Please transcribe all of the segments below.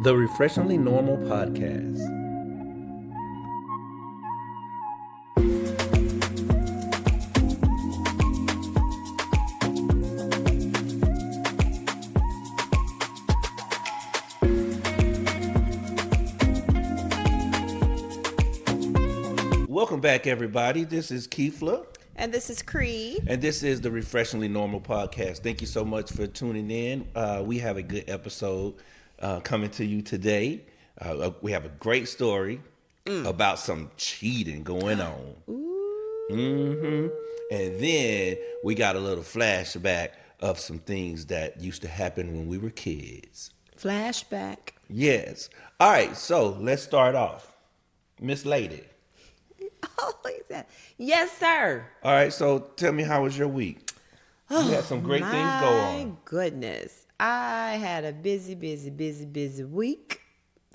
The Refreshingly Normal Podcast. Welcome back, everybody. This is Kēfla. And this is Cree. And this is the Refreshingly Normal Podcast. Thank you so much for tuning in. We have a good episode coming to you today. We have a great story about some cheating going on. And then we got a little flashback of some things that used to happen when we were kids. Flashback. Yes. All right, so let's start off. Miss Lady. Oh, yes, sir. All right, so tell me, how was your week? You had some great things go on. My goodness. I had a busy week.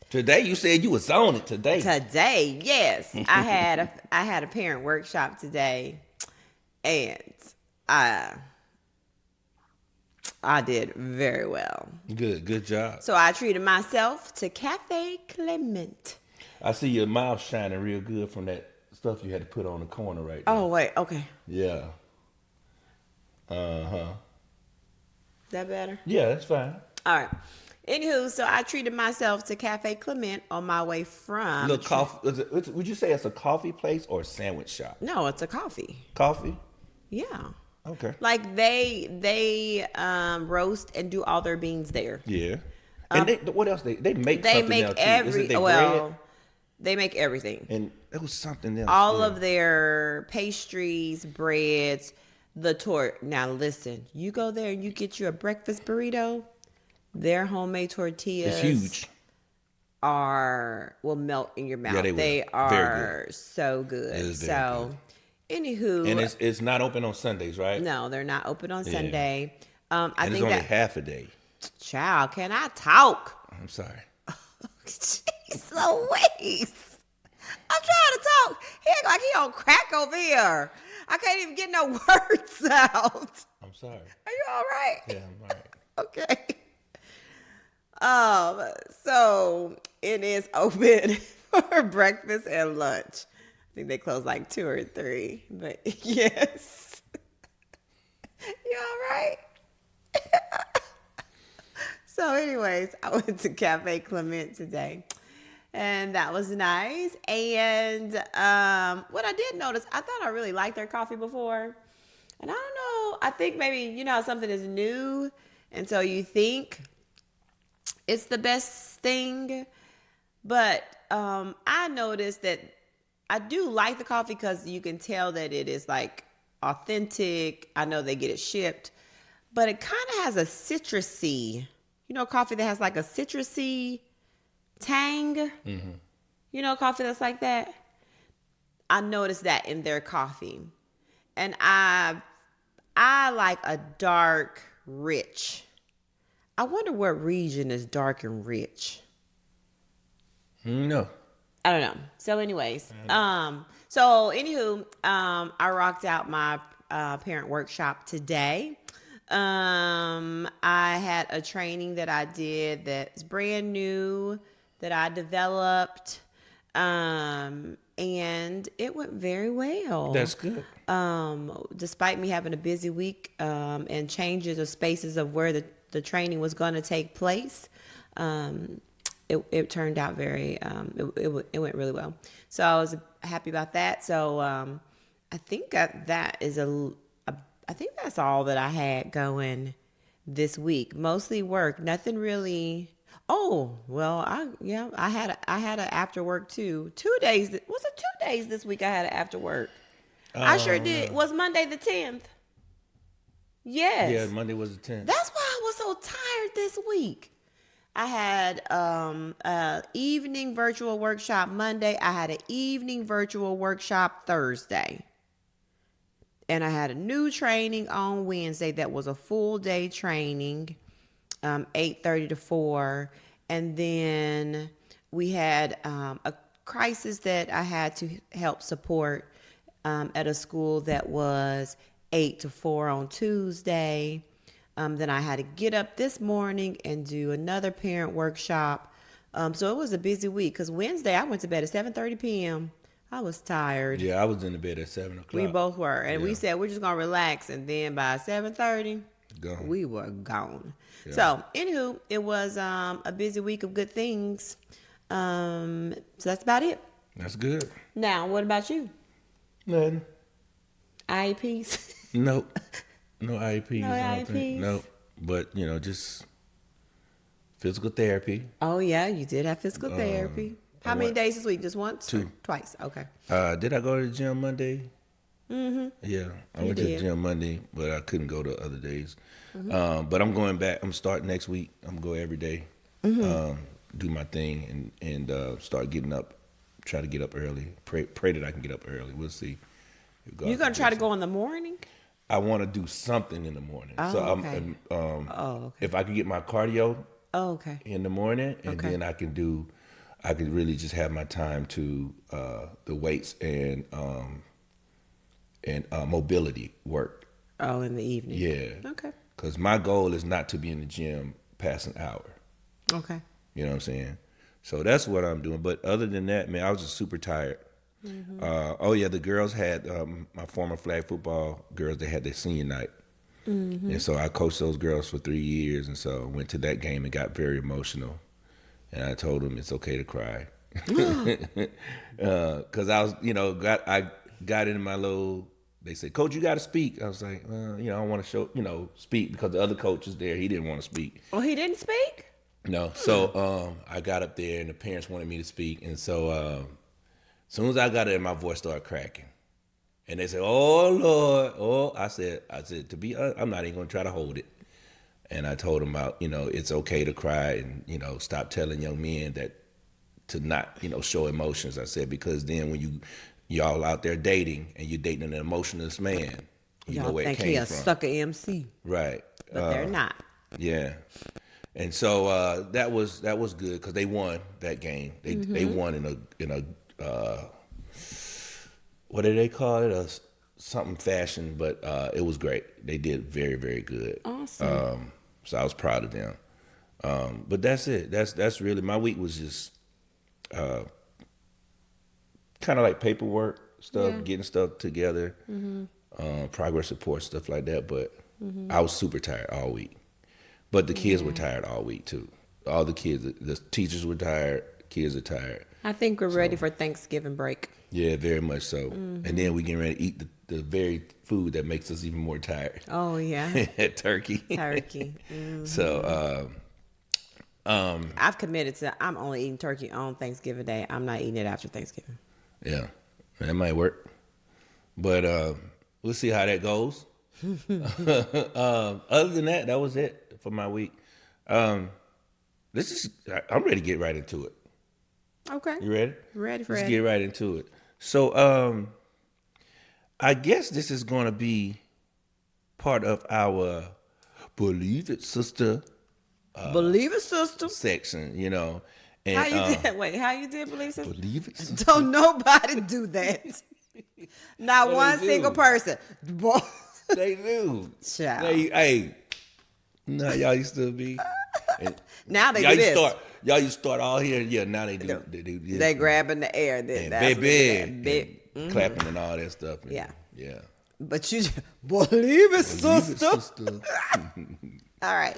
Today, you said you was on it today. Today, yes. I had a parent workshop today, and I did very well. Good job. So I treated myself to Cafe Clement. I see your mouth shining real good from that stuff you had to put on the corner right there. Oh, wait, okay. Yeah. Is that better? Yeah, that's fine. All right. Anywho, so I treated myself to Cafe Clement on my way from... Look, coffee. Would you say it's a coffee place or a sandwich shop? No, it's a coffee. Coffee? Yeah. Okay. Like they roast and do all their beans there. Yeah. And what else? They make They something make else too. Is it their bread? They make everything. And it was something else. All of their pastries, breads, the torт. Now listen, you go there and you get you a breakfast burrito. Their homemade tortillas. It's huge. Will melt in your mouth. Yeah, they are so good. It is very good. Anywho, And it's not open on Sundays, right? No, they're not open on Sunday. I and think it's only that half a day. Child, can I talk? I'm sorry. Jeez Louise. I'm trying to talk. He act like he on crack over here. I can't even get no words out. I'm sorry. Are you all right? Yeah, I'm all right. Okay. So it is open for breakfast and lunch. I think they close like 2 or 3, but yes. You all right? So anyways, I went to Cafe Clement today, and that was nice. And what I did notice, I thought I really liked their coffee before. And I don't know, I think maybe, you know how something is new, and so you think it's the best thing. But I noticed that I do like the coffee because you can tell that it is like authentic. I know they get it shipped, but it kind of has a citrusy, coffee that has like a citrusy tang. Mm-hmm. Coffee that's like that. I noticed that in their coffee. And I like a dark, rich. I wonder what region is dark and rich. No. I don't know. So anyways, I rocked out my parent workshop today. I had a training that I did that's brand new that I developed. And it went very well. That's good. Despite me having a busy week, and changes of spaces of where the training was going to take place, it turned out very, it went really well. So I was happy about that. So, I think that is I think that's all that I had going this week. Mostly work, nothing really. Oh, well, I had an after work too. 2 days. Was it 2 days this week I had an after work? I sure did. Was Monday the 10th? Yes. Yeah, Monday was the 10th. That's why I was so tired this week. I had an evening virtual workshop Monday. I had an evening virtual workshop Thursday. And I had a new training on Wednesday that was a full day training, 8:30 to 4. And then we had a crisis that I had to help support at a school that was 8 to 4 on Tuesday. Then I had to get up this morning and do another parent workshop So it was a busy week because Wednesday I went to bed at 7:30 p.m. I was tired. Yeah, I was in the bed at 7 o'clock. We both were. And we Yeah. said we're just going to relax. And then by 7:30, Gone. we were gone. Yeah. So, anywho, it was a busy week of good things. So that's about it. That's good. Now, what about you? Nothing. IEPs? Nope. No IEPs. No I don't think. IEPs? Nope. But, just physical therapy. Oh, yeah, you did have physical therapy. How many days this week? Just once? 2. Twice. Okay. Did I go to the gym Monday? Mm-hmm. Yeah, I You went to the did. gym Monday, but I couldn't go the other days. Mm-hmm. But I'm going back. I'm starting next week. I'm going to go every day, Mm-hmm. do my thing, and start getting up. Try to get up early. Pray that I can get up early. We'll see. If God You're going to try to bless go in the morning? I want to do something in the morning. Oh, So okay. okay. If I could get my cardio Oh, okay. in the morning, and Okay. then I could really just have my time to the weights and mobility work. Oh, in the evening. Yeah. Okay. Because my goal is not to be in the gym past an hour. Okay. You know what I'm saying? So that's what I'm doing. But other than that, man, I was just super tired. The girls had, my former flag football girls, they had their senior night. And so I coached those girls for 3 years. And so I went to that game and got very emotional. And I told them it's okay to cry. Because I was, I got into my little, they said, Coach, you got to speak. I was like, I want to speak because the other coach is there. He didn't want to speak. Oh, he didn't speak? No. So I got up there and the parents wanted me to speak. And so as soon as I got there, my voice started cracking. And they said, oh, Lord. Oh, I said, to be honest, I'm not even going to try to hold it. And I told them about, it's okay to cry and, stop telling young men that to not, show emotions. I said, because then when y'all out there dating and you're dating an emotionless man, you know Y'all where it think came he a from. sucker MC. Right. But they're not. Yeah. And so that was good because they won that game. They won in a what do they call it? Something fashion, but it was great. They did very, very good. Awesome. So I was proud of them. But that's it. That's really, my week was just kind of like paperwork stuff, getting stuff together, progress reports, stuff like that. But I was super tired all week. But the kids were tired all week too. All the kids, the teachers were tired, kids are tired. I think we're ready for Thanksgiving break. Yeah, very much so. And then we getting ready to eat the very food that makes us even more tired. Oh, yeah. Turkey. Turkey. So, I've committed to, I'm only eating turkey on Thanksgiving Day. I'm not eating it after Thanksgiving. yeah, that might work. But we'll see how that goes. Other than that, that was it for my week. I'm ready to get right into it. Okay. You ready? Ready for Let's it. get right into it. So, I guess this is going to be part of our Believe It Sister Believe it, sister. section, And, How you did? Wait, how you did believe it? Believe It Sister. Don't nobody do that. Not Well, one they single do. person. Boy. They do. Child. Hey, no, y'all used to be. And Now they y'all do used to this. y'all used to start all here. Yeah, now they do. They do this. They grab in the air. and That's big, what they big, big. and clapping and all that stuff. And, Yeah. yeah. But you just, believe it, Believe it, sister. sister. All right.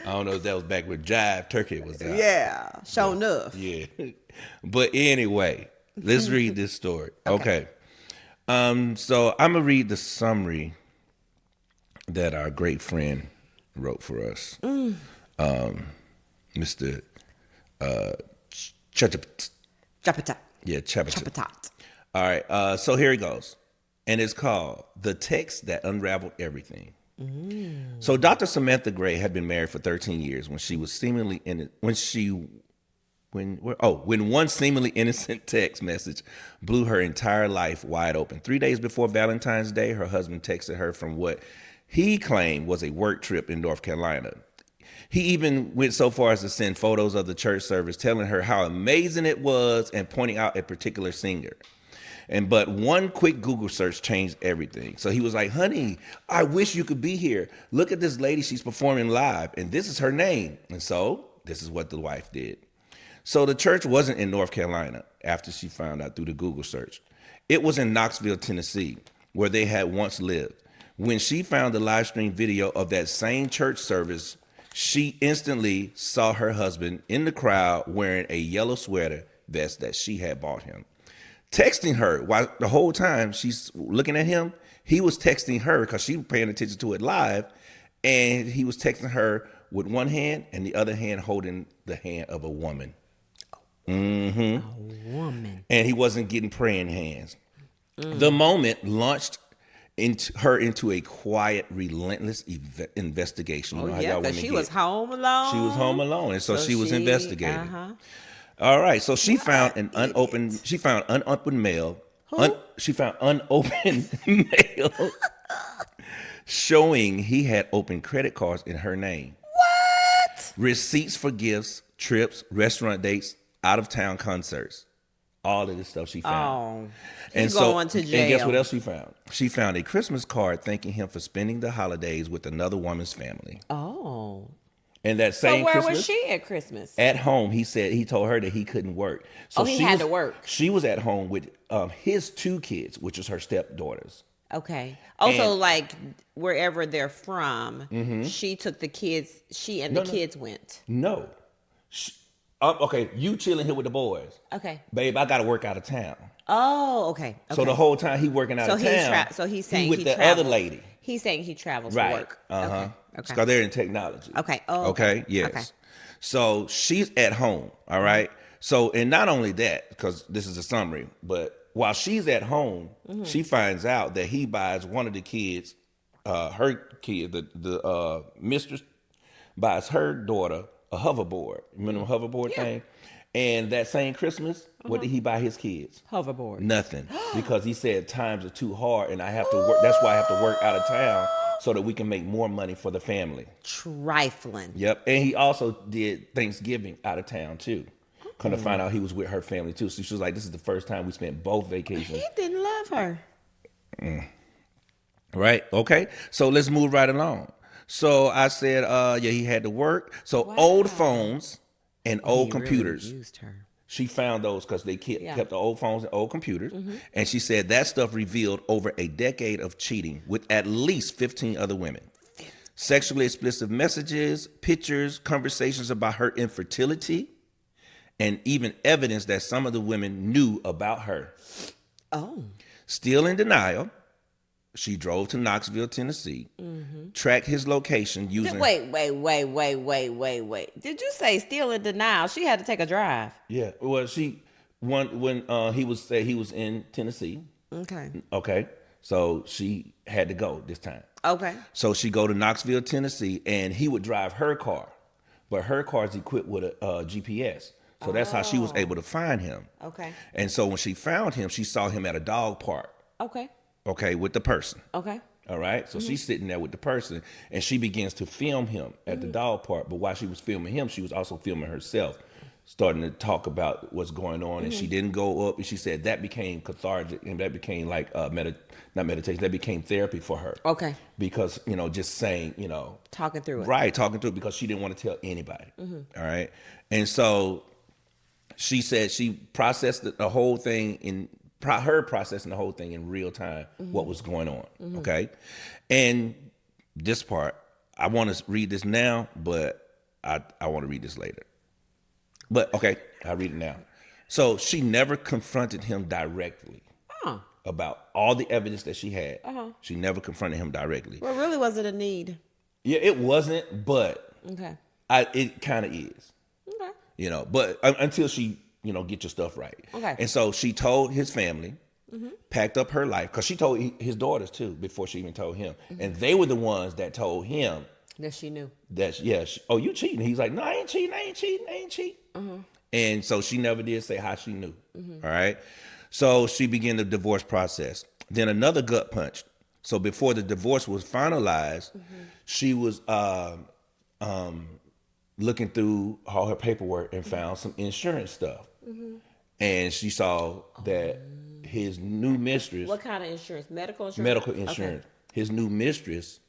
I don't know if that was back when Jive Turkey was out. Yeah. Show enough. Yeah. But anyway, let's read this story. Okay. So I'm going to read the summary that our great friend wrote for us. Mr. Chapata. Yeah, Chapatat. Chapatat. All right. So here it goes. And it's called The Text That Unraveled Everything. So Dr. Samantha Gray had been married for 13 years when she was seemingly when one seemingly innocent text message blew her entire life wide open. 3 days before Valentine's Day, her husband texted her from what he claimed was a work trip in North Carolina. He even went so far as to send photos of the church service, telling her how amazing it was and pointing out a particular singer. But one quick Google search changed everything. So he was like, honey, I wish you could be here. Look at this lady. She's performing live. And this is her name. And so this is what the wife did. So the church wasn't in North Carolina after she found out through the Google search. It was in Knoxville, Tennessee, where they had once lived. When she found the live stream video of that same church service, she instantly saw her husband in the crowd wearing a yellow sweater vest that she had bought him. Texting her while the whole time she's looking at him, he was texting her because she was paying attention to it live, and he was texting her with one hand and the other hand holding the hand of a woman. Mm-hmm. A woman. And he wasn't getting praying hands. The moment launched into a quiet, relentless investigation. You know how y'all women she get. Was home alone. She was home alone, and so she was investigating. All right, so she found an unopened. She found unopened mail. She found unopened mail showing he had opened credit cards in her name. What? Receipts for gifts, trips, restaurant dates, out of town concerts. All of this stuff she found. Oh, and going to jail. And guess what else she found? She found a Christmas card thanking him for spending the holidays with another woman's family. Oh. And that same Christmas. So where Christmas, was she at Christmas? At home. He told her that he couldn't work. So he had to work. She was at home with his 2 kids, which is her stepdaughters. Okay. Also, like wherever they're from, she took the kids. She and the kids went. No. Okay, you chilling here with the boys. Okay. Babe, I got to work out of town. Oh, okay. So the whole time he working out of town. So he's saying with the other lady. He's saying he travels for work. Okay. Okay. Because they're in technology. Okay. Oh. Okay. Yes. Okay. So she's at home. All right. So, and not only that, because this is a summary, but while she's at home, she finds out that he buys one of the kids, her kid, the mistress buys her daughter a hoverboard. Remember the hoverboard thing? And that same Christmas, what did he buy his kids? Hoverboard. Nothing. Because he said times are too hard and I have to work. That's why I have to work out of town so that we can make more money for the family. Trifling. Yep. And he also did Thanksgiving out of town too. Come to find out he was with her family too. So she was like, this is the first time we spent both vacations. He didn't love her. Right. Okay. So let's move right along. So I said, he had to work. So old phones and old computers. Really used her. She found those because they kept the old phones and old computers. And she said that stuff revealed over a decade of cheating with at least 15 other women. Sexually explicit messages, pictures, conversations about her infertility, and even evidence that some of the women knew about her. Oh. Still in denial, she drove to Knoxville, Tennessee, tracked his location using... Wait. Did you say still in denial? She had to take a drive. Yeah. Well, when he was in Tennessee. Okay. So she had to go this time. Okay. So she go to Knoxville, Tennessee, and he would drive her car. But her car is equipped with a GPS. So that's how she was able to find him. Okay. And so when she found him, she saw him at a dog park. Okay, with the person. Okay. All right. So she's sitting there with the person and she begins to film him at the dog park. But while she was filming him, she was also filming herself, starting to talk about what's going on. And she didn't go up. And she said that became cathartic and that became like not meditation, that became therapy for her. Okay. Because, just saying, talking through it. Right. Talking through it because she didn't want to tell anybody. All right. And so she said she processed the whole thing in real time, what was going on. Okay. And this part, I want to read this now, but I want to read this later. But okay, I'll read it now. So she never confronted him directly about all the evidence that she had. She never confronted him directly. Well, really, was it a need? Yeah, it wasn't, but it kind of is. Okay. But until she, get your stuff right. Okay. And so she told his family, packed up her life, because she told his daughters too before she even told him. And they were the ones that told him that she knew. You cheating. He's like, no, I ain't cheating. And so she never did say how she knew. All right. So she began the divorce process. Then another gut punch. So before the divorce was finalized, she was looking through all her paperwork and found some insurance stuff. And she saw that his new mistress... What kind of insurance? Medical insurance? Medical insurance. Okay. His new mistress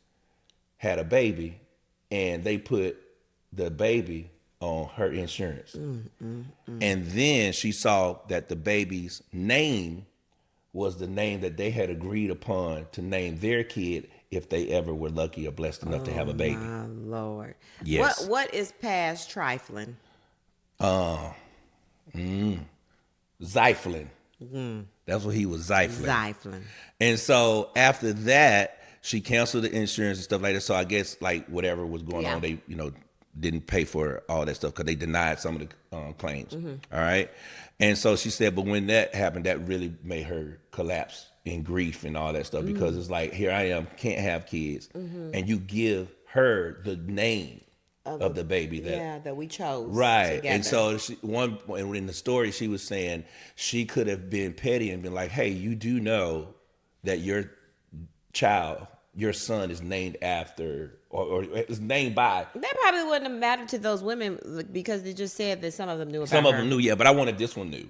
had a baby, and they put the baby on her insurance. And then she saw that the baby's name was the name that they had agreed upon to name their kid if they ever were lucky or blessed enough to have a baby. My Lord. Yes. What is past trifling? Zifling. That's what he was zifling. Zifling. And so after that, she canceled the insurance and stuff like that. So I guess like whatever was going on, they didn't pay for all that stuff because they denied some of the claims. All right. And so she said, but when that happened, that really made her collapse in grief and all that stuff because it's like, here I am, can't have kids. And you give her the name of the baby that we chose. Right. Together. And so in the story, she was saying she could have been petty and been like, hey, you do know that your child, your son is named after or is named by. That probably wouldn't have mattered to those women because they just said that some of them knew about Some of her. them knew, yeah, but I wanted this one knew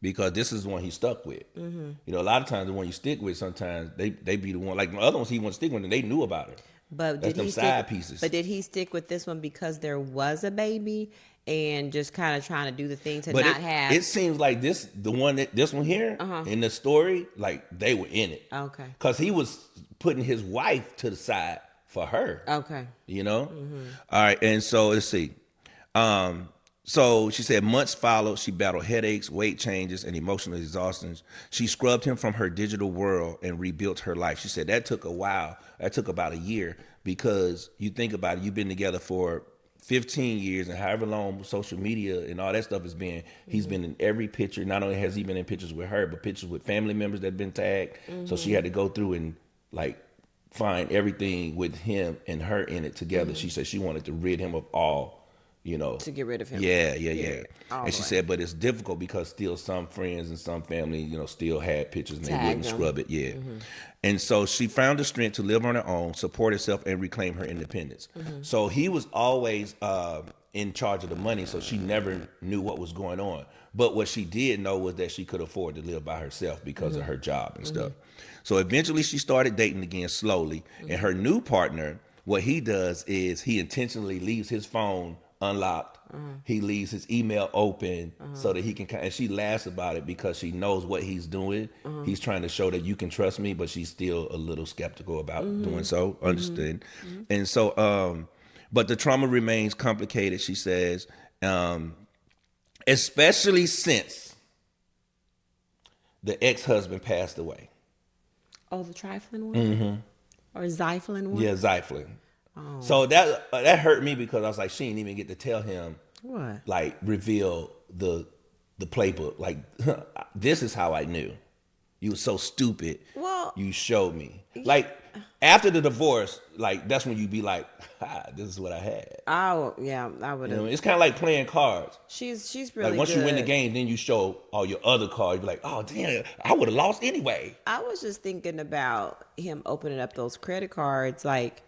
because this is the one he stuck with. You know, a lot of times the one you stick with, sometimes they be the one, like the other ones he wouldn't stick with and they knew about her. But that's them side pieces. But did he stick with this one because there was a baby and just kind of trying to do the thing to have? It seems like this one here in the story, like they were in it. Okay. Because he was putting his wife to the side for her. Okay. You know? All right. And so let's see. So she said months followed. She battled headaches, weight changes, and emotional exhaustion. She scrubbed him from her digital world and rebuilt her life. She said that took a while. That took about a year because you think about it, you've been together for 15 years and however long social media and all that stuff has been, he's been in every picture. Not only has he been in pictures with her, but pictures with family members that have been tagged. So she had to go through and like find everything with him and her in it together. She said she wanted to rid him of all, you know. To get rid of him. Yeah. And she said, but it's difficult because still some friends and some family, you know, still had pictures and they wouldn't scrub it. Yeah. And so she found the strength to live on her own, support herself, and reclaim her independence. So he was always in charge of the money, so she never knew what was going on. But what she did know was that she could afford to live by herself because of her job and stuff. So eventually she started dating again slowly. And her new partner, what he does is he intentionally leaves his phone unlocked. He leaves his email open so that he can, and she laughs about it because she knows what he's doing. He's trying to show that you can trust me, but she's still a little skeptical about doing so. Understand? And so, but the trauma remains complicated, she says, especially since the ex-husband passed away. Oh, the trifling one? Or Zifling one? Yeah, Zifling. Oh. So that hurt me because I was like, she didn't even get to tell him, what? Like reveal the playbook. Like, this is how I knew. You were so stupid. Well, you showed me. Like after the divorce, like that's when you be like, this is what I had. Oh yeah, I would have. You know, it's kind of like playing cards. She's really like once good. You win the game, then you show all your other cards. You be like, oh damn, I would have lost anyway. I was just thinking about him opening up those credit cards. Like,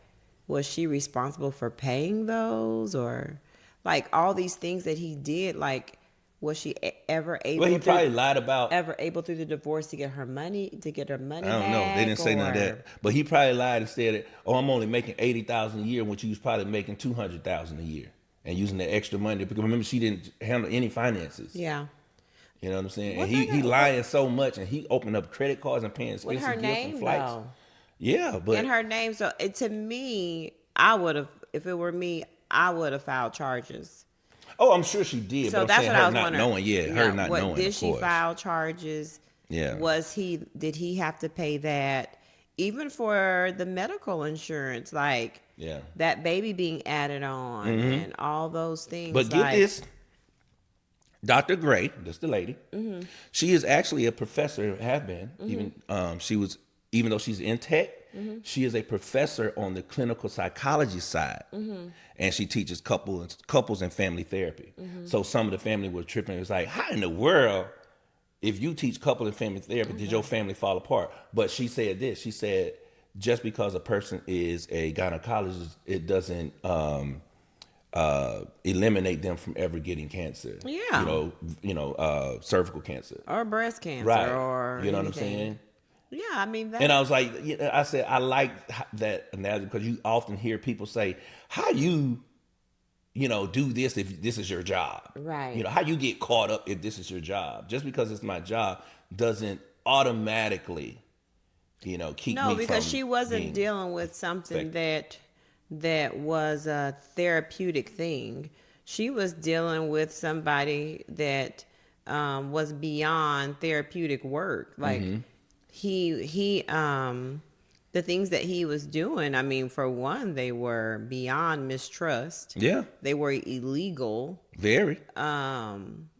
was she responsible for paying those, or like all these things that he did? Like, was she ever able? Well, he probably lied about ever able through the divorce to get her money I don't back, know. They didn't say none of that. But he probably lied and said, "Oh, I'm only making $80,000 a year," when she was probably making $200,000 a year, and using that extra money because remember she didn't handle any finances. Yeah. You know what I'm saying? And he lying so much, and he opened up credit cards and paying expensive gifts and flights. Though. Yeah, but in her name. So to me, I would have, if it were me, I would have filed charges. Oh, I'm sure she did. So but that's I'm saying what I her was not wondering. knowing. Yeah, her not knowing. Did she file charges? Yeah. Did he have to pay that? Even for the medical insurance, like that baby being added on and all those things. But get this. Dr. Gray, that's the lady. She is actually a professor, have been. Even though she's in tech, she is a professor on the clinical psychology side. And she teaches couples and family therapy. So some of the family were tripping. It was like, how in the world, if you teach couple and family therapy, did your family fall apart? But she said this. She said, just because a person is a gynecologist, it doesn't eliminate them from ever getting cancer. Yeah. Cervical cancer. Or breast cancer. Right. Or you know anything. what I'm saying? Yeah, I mean that. And I was like, I said, I like that analogy because you often hear people say, how you do this if this is your job. Right. How you get caught up if this is your job. Just because it's my job doesn't automatically, keep me from because she wasn't being dealing with something effective. that was a therapeutic thing. She was dealing with somebody that was beyond therapeutic work. Like he the things that he was doing, I mean, for one, they were beyond mistrust. Yeah. They were illegal. Very.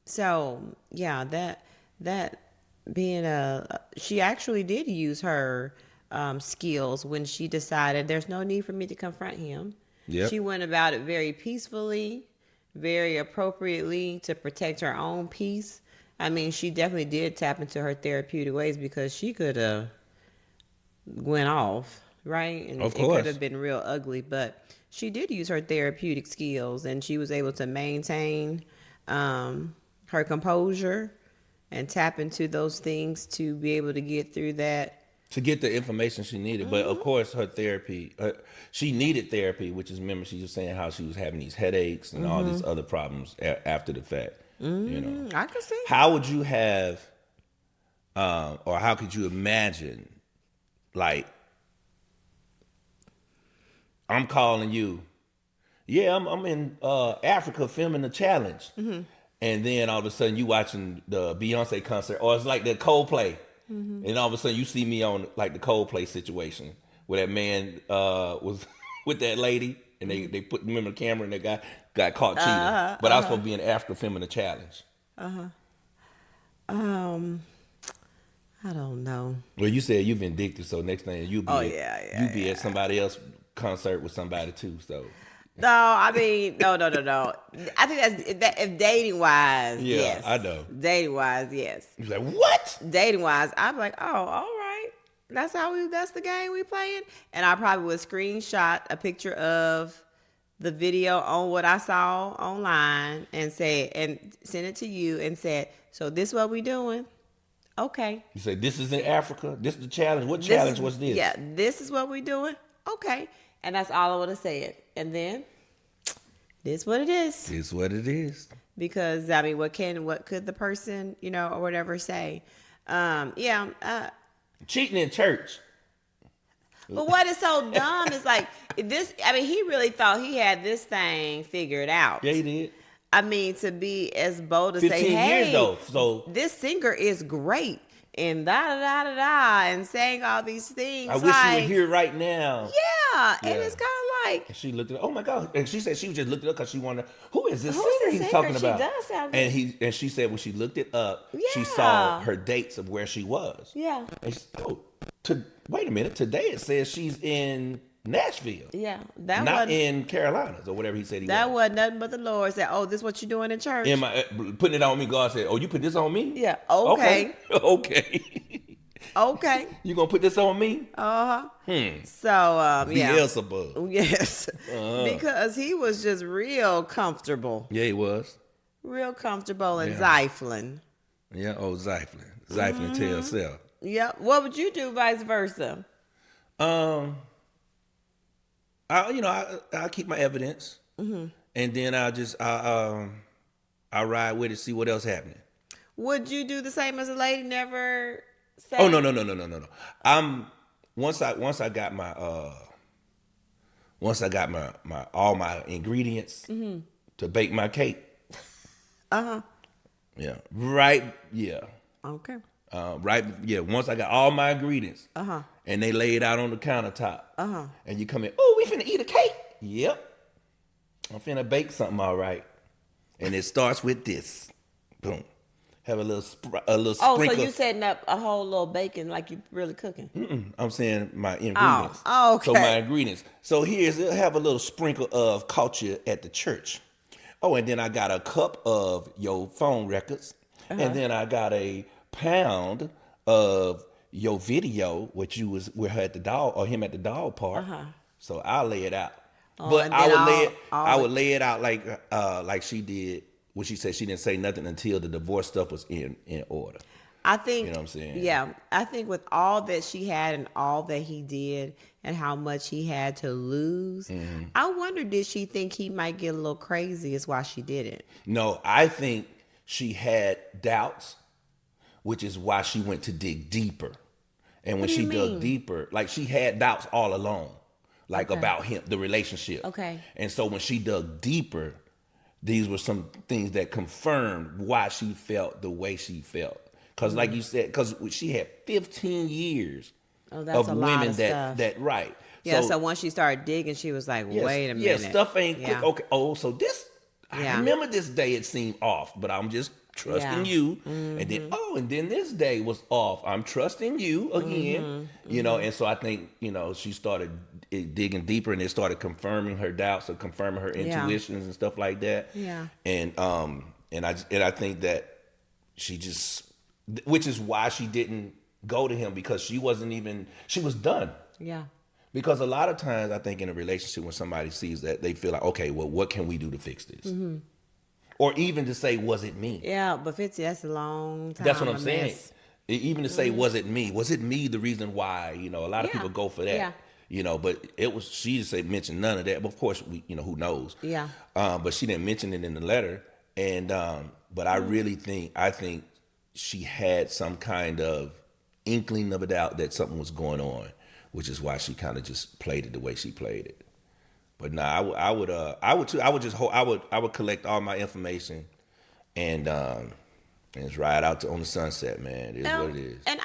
So yeah, that being she actually did use her skills when she decided there's no need for me to confront him. Yep. She went about it very peacefully, very appropriately to protect her own peace. I mean, she definitely did tap into her therapeutic ways because she could have went off, right? And of it course. could have been real ugly, but she did use her therapeutic skills and she was able to maintain her composure and tap into those things to be able to get through that. To get the information she needed. But of course, her therapy, she needed therapy, which is, remember, she was saying how she was having these headaches and all these other problems after the fact. I can see. How would you have, or how could you imagine, like, I'm calling you, yeah, I'm in Africa filming the challenge. And then all of a sudden you watching the Beyonce concert, or it's like the Coldplay. And all of a sudden you see me on like the Coldplay situation where that man was with that lady and they put him in the camera and that guy got caught cheating. But I was supposed to be in Africa filming the challenge. I don't know. Well, you said you're vindictive, so next thing you'll be be at somebody else's concert with somebody too. So no, I mean no. I think that's if dating wise. yeah, yes. I know. Dating wise, yes. You're like, what? Dating wise, I'm like, oh, all right. That's the game we playing. And I probably would screenshot a picture of the video on what I saw online and send it to you and said, so this is what we doing. Okay. You say, this is in Africa? This is the challenge? What challenge was this? Yeah, this is what we doing. Okay. And that's all I would have said. And then, this what it is. This what it is. Because, I mean, what could the person, or whatever say? Cheating in church. But what is so dumb is like, this, I mean, he really thought he had this thing figured out. Yeah, he did. I mean, to be as bold to 15 say, hey, years though, so this singer is great, and da-da-da-da-da, and saying all these things. I wish you were here right now. Yeah, and it's kind of like. And she looked it up. Oh my God. And she said she was just looked it up because she wanted, who is this Who's singer this he's singer? talking about? She does sound good. And she said when she looked it up, she Yeah. saw her dates of where she was. Yeah. And she said, wait a minute, today it says she's in Nashville. Yeah. Not in Carolinas or whatever he said he was. That wasn't nothing but the Lord said, oh, this what you doing in church? Am I putting it on me? God said, oh, you put this on me? Yeah. Okay. Okay. You gonna put this on me? So, Beelzebub. Yes. Because he was just real comfortable. Yeah, he was. Real comfortable and Zyflin. Yeah, Zyflin. Zyflin to herself. Yeah. What would you do vice versa? I keep my evidence, and then I'll ride with it, see what else happening. Would you do the same as a lady? Never say. Oh no. Once I got my all my ingredients to bake my cake. Yeah. Right. Yeah. Okay. Right. Yeah. Once I got all my ingredients. And they lay it out on the countertop. And you come in, oh, we finna eat a cake. Yep. I'm finna bake something all right. And it starts with this. Boom. Have a little sprinkle. Oh, so you setting up a whole little bacon like you really cooking? I'm saying my ingredients. Oh, okay. So my ingredients. So it'll have a little sprinkle of culture at the church. Oh, and then I got a cup of your phone records. And then I got a pound of your video, which you was with her at the dog or him at the dog park. So I'll lay it out. But I would lay it out like she did when she said she didn't say nothing until the divorce stuff was in order. I think, You know what I'm saying? yeah, I think with all that she had and all that he did and how much he had to lose, I wonder, did she think he might get a little crazy is why she did it? No, I think she had doubts, which is why she went to dig deeper. And when What do she you dug mean? deeper, like she had doubts all along, like Okay. about him, the relationship. Okay. And so when she dug deeper, these were some things that confirmed why she felt the way she felt. Because like you said, because she had 15 years Oh, that's of a lot women of stuff. that right. Yeah, so once she started digging, she was like, yes, wait a yeah, minute. stuff ain't Yeah. quick. Okay. Oh, so this, I Yeah. remember this day it seemed off, but I'm just trusting Yeah. you. And then this day was off. I'm trusting you again. You know, and so I think, she started digging deeper and it started confirming her doubts or confirming her Yeah. intuitions and stuff like that. Yeah. And I think that she just, which is why she didn't go to him, because she was done. Yeah. Because a lot of times I think in a relationship when somebody sees that, they feel like, okay, well, what can we do to fix this? Or even to say, was it me? Yeah, but 50, that's a long time. That's what I'm a saying. mess. Even to say, was it me? Was it me the reason why? A lot of Yeah. people go for that. Yeah. But it was, she just mentioned none of that. But of course, who knows? Yeah. But she didn't mention it in the letter. And, but I really think she had some kind of inkling of a doubt that something was going on, which is why she kind of just played it the way she played it. But nah, I would too. I would collect all my information and just ride out on the sunset, man. It is what it is. And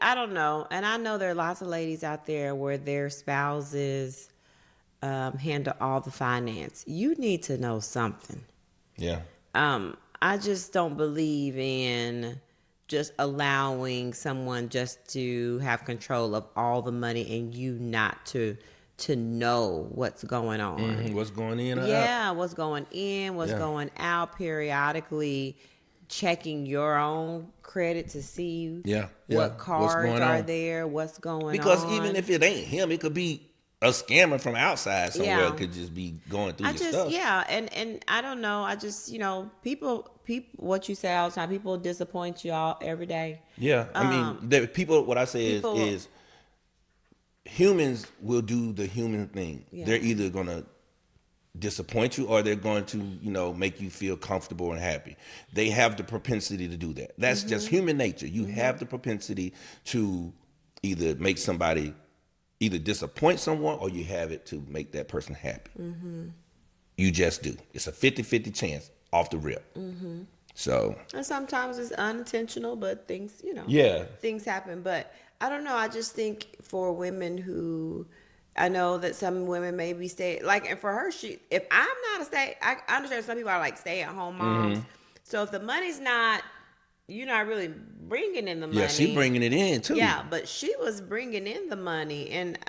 I don't know, and I know there are lots of ladies out there where their spouses handle all the finance. You need to know something. Yeah. I just don't believe in just allowing someone just to have control of all the money and you not to know what's going on. Mm-hmm. What's going in or out? Yeah, what's going in, what's going out, periodically checking your own credit to see what cards are there, what's going on. Because even if it ain't him, it could be a scammer from outside somewhere. It could just be going through your stuff. Yeah, and I don't know. I just, people, what you say all the time, people disappoint you all every day. Yeah, I mean, what I say is humans will do the human thing. Yeah. They're either going to disappoint you or they're going to, make you feel comfortable and happy. They have the propensity to do that. That's just human nature. You have the propensity to either make somebody, either disappoint someone or you have it to make that person happy. You just do. It's a 50-50 chance off the rip. So. And sometimes it's unintentional, but things, things happen. But I don't know. I just think for women who, I know that some women maybe and for her, if I'm not I understand some people are like stay-at-home moms. So if the money's not, you're not really bringing in the money. Yeah, she bringing it in too. Yeah, but she was bringing in the money, and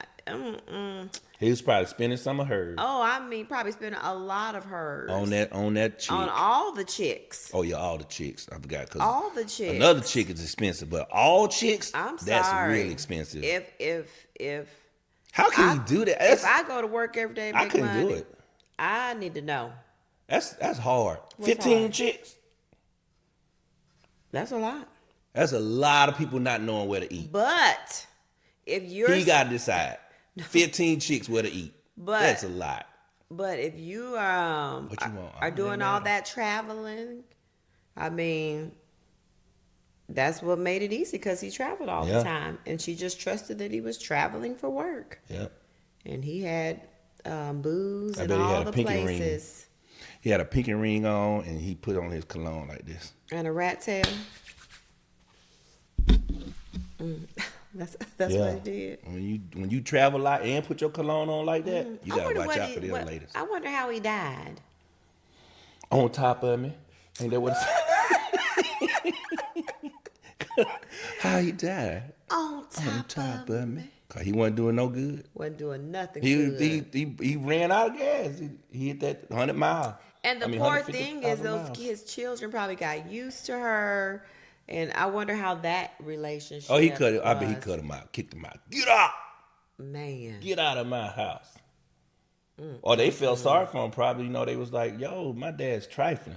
he was probably spending some of hers. Oh, I mean, probably spending a lot of hers on that chick. On all the chicks. Oh yeah, all the chicks. I forgot because all the chicks. Another chick is expensive, but all chicks, I'm sorry, that's really expensive. If how can you do that? If I go to work every day, and make I couldn't money, do it. I need to know. That's hard. What's 15 hard? chicks. That's a lot. That's a lot of people not knowing where to eat. But if he got to decide 15 chicks where to eat. But that's a lot. But if you are doing all that traveling, I mean, that's what made it easy because he traveled all the time, and she just trusted that he was traveling for work. Yeah. And he had booze and all the places. Ring. He had a pinky ring on, and he put on his cologne like this. And a rat tail. That's what he did. When you travel a lot and put your cologne on like that, you gotta watch out for them ladies. I wonder how he died. On top of me. Ain't that what it's how he died? On top of me. Cause he wasn't doing no good. Wasn't doing nothing good. He ran out of gas. He hit that 100 miles. And the poor thing is his children probably got used to her. And I wonder how that relationship I bet he cut him out, kicked him out. Get out! Man. Get out of my house. Or they felt sorry for him. Probably, they was like, yo, my dad's trifling.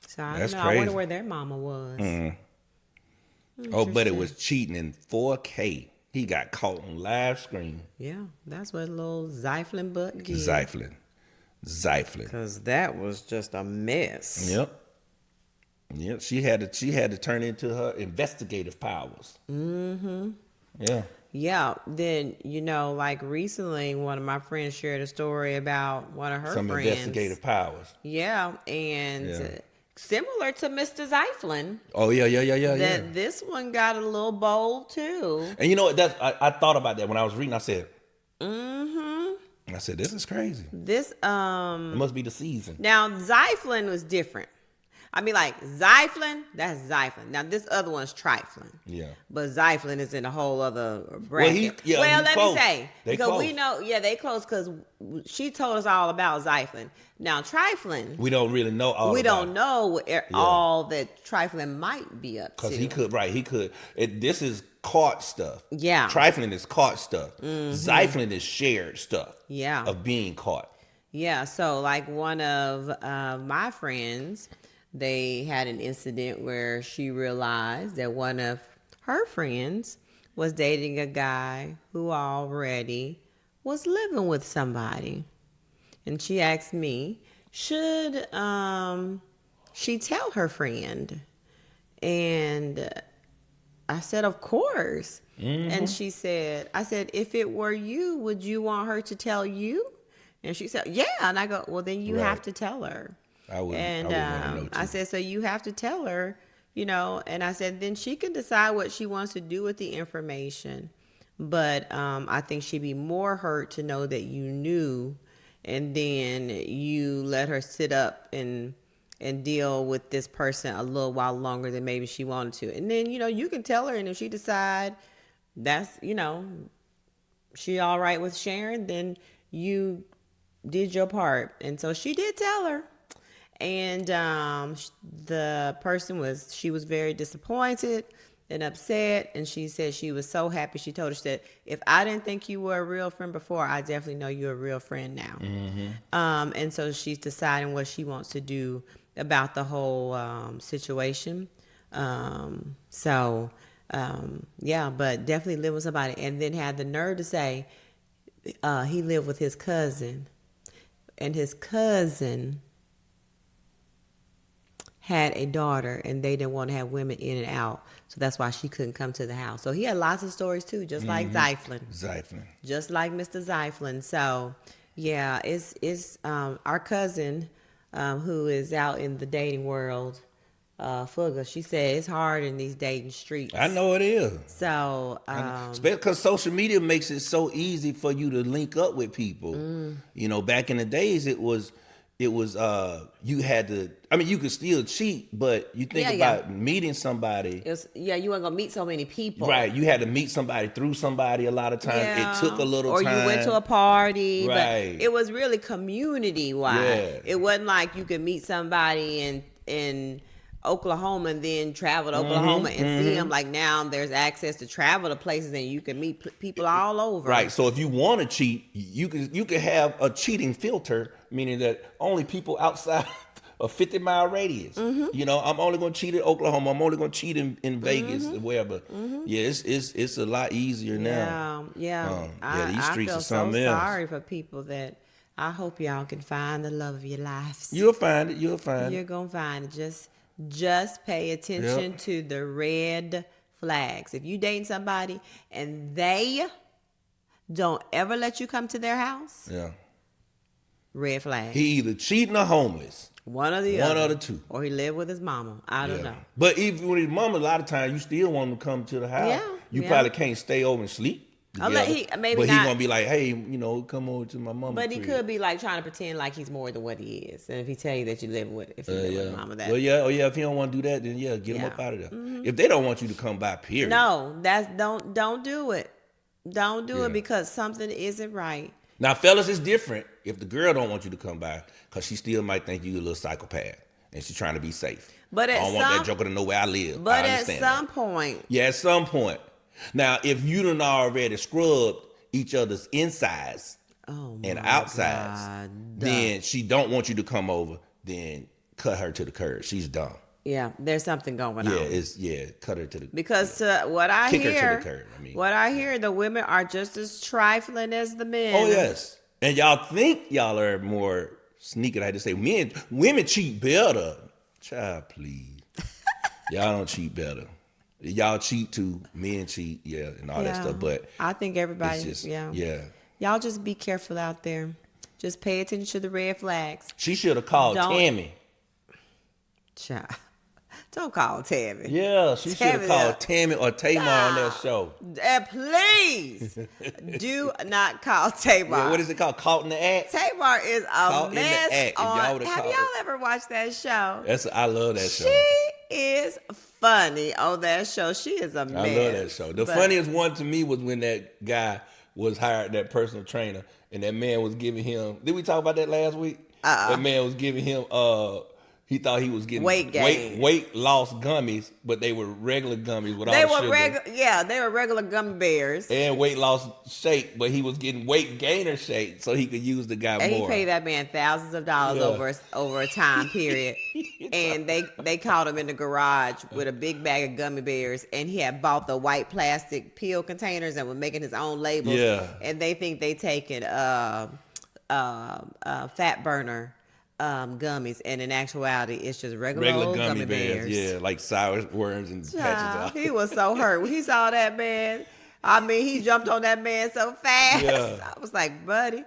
So I That's don't know. crazy. I wonder where their mama was. Oh, but it was cheating in 4K. He got caught on live stream. Yeah, that's what little Zyflin butt did. Zyflin. Because that was just a mess. Yep. She had to turn into her investigative powers. Mm-hmm. Yeah. Yeah. Then, like recently, one of my friends shared a story about one of her friends. Some investigative powers. Yeah. And similar to Mr. Zyflin. Oh, yeah. That this one got a little bold, too. And you know what? I thought about that when I was reading. I said, mm-hmm. I said, this is crazy. This, it must be the season. Now, Zyflin was different. I mean, like, Zyflin, that's Zyflin. Now, this other one's trifling. Yeah. But Zyflin is in a whole other bracket. Well, let close. me say. They because close. we know, they close because she told us all about Zyflin. Now, trifling. We don't really know all We about don't know what all that trifling might be up to. Because he could. This is caught stuff. Yeah. Trifling is caught stuff. Zyflin is shared stuff. Yeah. Of being caught. Yeah. So, like one of my friends, they had an incident where she realized that one of her friends was dating a guy who already was living with somebody. And she asked me, should she tell her friend? And I said, of course. Mm-hmm. And she said, if it were you, would you want her to tell you? And she said, yeah. And I go, well, then you have to tell her. I would want to know too. I said, so you have to tell her, and I said, then she can decide what she wants to do with the information. But I think she'd be more hurt to know that you knew and then you let her sit up and deal with this person a little while longer than maybe she wanted to. And then, you can tell her, and if she decide that's, she all right with sharing, then you did your part. And so she did tell her. And the person she was very disappointed and upset. And she said she was so happy. She told her, she said, if I didn't think you were a real friend before, I definitely know you're a real friend now. Mm-hmm. And so she's deciding what she wants to do about the whole situation. But definitely live with somebody. And then had the nerve to say he lived with his cousin. And his cousin had a daughter, and they didn't want to have women in and out. So that's why she couldn't come to the house. So he had lots of stories, too, just like Zyflin. Just like Mr. Zyflin. So, yeah, it's our cousin who is out in the dating world, Fugga. She said it's hard in these dating streets. I know it is. So, because social media makes it so easy for you to link up with people. Back in the days, it was you had to. I mean, you could still cheat, but you think about meeting somebody. You weren't gonna meet so many people, right? You had to meet somebody through somebody. A lot of times, it took a little time. Or you went to a party, right? But it was really community wide. Yeah. It wasn't like you could meet somebody in Oklahoma and then travel to Oklahoma and see them. Like now, there's access to travel to places and you can meet people all over. Right. So if you want to cheat, you can have a cheating filter, meaning that only people outside a 50-mile radius. I'm only going to cheat in Oklahoma. I'm only going to cheat in Vegas or wherever. Yeah, it's a lot easier now. Yeah. These streets I are something feel so else. sorry for people that. I hope y'all can find the love of your lives. You'll find it. You're gonna find it. Just pay attention to the red flags. If you dating somebody and they don't ever let you come to their house, red flag. He either cheating or homeless. One or the other two. Or he lived with his mama. I don't know. But even with his mama, a lot of times you still want him to come to the house. Yeah. You probably can't stay over and sleep. But he gonna be like, hey, come over to my mama. But he could be like trying to pretend like he's more than what he is. And if he tell you that you live with mama, that. Well, if he don't want to do that, then get him up out of there. If they don't want you to come by, period. No, don't do it. Don't do it because something isn't right. Now, fellas, it's different if the girl don't want you to come by because she still might think you a little psychopath and she's trying to be safe. But I don't want that joker to know where I live. But at some point. Yeah, at some point. Now, if you done already scrubbed each other's insides and outsides, then she don't want you to come over, then cut her to the curb. She's dumb. Yeah, there's something going on. Cut her to the because what I kick hear, her to the curb. what I hear, the women are just as trifling as the men. Oh yes, and y'all think y'all are more sneaky. I just say women cheat better. Child, please, y'all don't cheat better. Y'all cheat too. Men cheat, and all that stuff. But I think everybody, y'all just be careful out there. Just pay attention to the red flags. She should have called Tammy. Child. Don't call Tammy. Yeah, she should have called Tammy or Tamar on that show. Please do not call Tamar. Yeah, what is it called? Caught in the act? Tamar is a mess. Have y'all ever watched that show? I love that show. She is funny on that show. She is a mess. I love that show. The funniest one to me was when that guy was hired, that personal trainer, and that man was giving him. Did we talk about that last week? That man was giving him. He thought he was getting weight loss gummies, but they were regular gummies with all the sugar. They were regular gummy bears. And weight loss shake, but he was getting weight gainer shake so he could use the guy more. And he paid that man thousands of dollars over a time period. And they caught him in the garage with a big bag of gummy bears, and he had bought the white plastic pill containers and was making his own labels. Yeah. And they think they taking fat burner gummies, and in actuality it's just regular old gummy bears. Yeah, like sour worms and patches. He was so hurt when he saw that man. I mean, he jumped on that man so fast. I was like, buddy,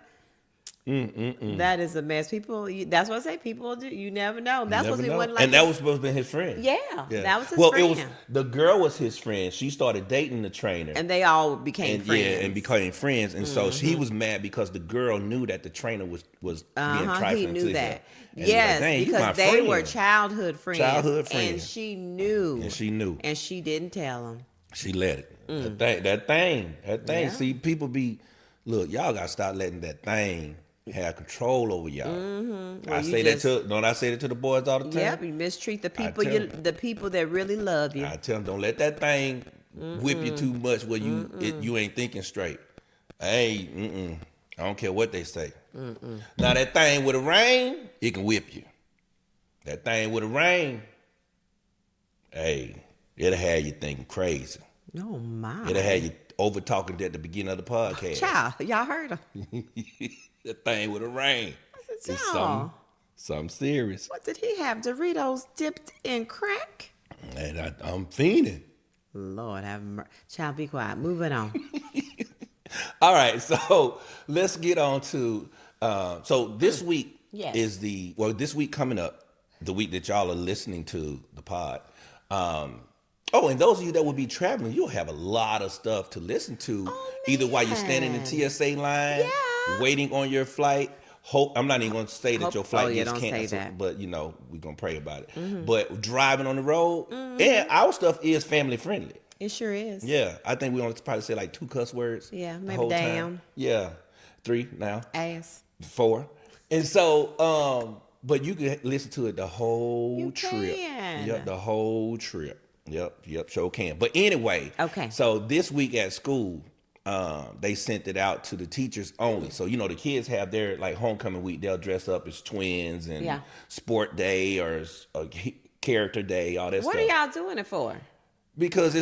that is a mess. People, that's what I say. People do. You never know. That's what he wasn't like. And that was supposed to be his friend. Yeah, that was his friend. It was the girl was his friend. She started dating the trainer, and they all became friends. Yeah, and became friends. And so he was mad because the girl knew that the trainer was being trifling. He knew that. And yes, like, because they were childhood friends. And she knew. And she didn't tell him. She let it. That thing. Yeah. See, people look, y'all got to stop letting that thing have control over y'all. Don't I say that to the boys all the time? Yep, you mistreat the people the people that really love you. I tell them, don't let that thing whip you too much where you ain't thinking straight. I don't care what they say. Now that thing with a ring, it can whip you. That thing with a ring, it'll have you thinking crazy. Oh my! It'll have you over talking at the beginning of the podcast. Child, y'all heard her. The thing with a ring. It's something serious. What did he have? Doritos dipped in crack? And I'm fiending. Lord have mercy. Child, be quiet. Moving on. All right, so let's get on to so this week is this week coming up, the week that y'all are listening to the pod. And those of you that will be traveling, you'll have a lot of stuff to listen to, either while you're standing in the TSA line, waiting on your flight. I'm not even going to say that your flight gets canceled, but we're going to pray about it. But driving on the road, and our stuff is family friendly. It sure is. Yeah, I think we only probably say like 2 cuss words. Yeah, maybe damn. Time. Yeah, 3 now. Ass. 4. And so, but you can listen to it the whole trip. Yep, the whole trip. Yep, sure can. But anyway, so this week at school, they sent it out to the teachers only. So, the kids have their like homecoming week. They'll dress up as twins and sport day or character day, all that stuff. What are y'all doing it for? Because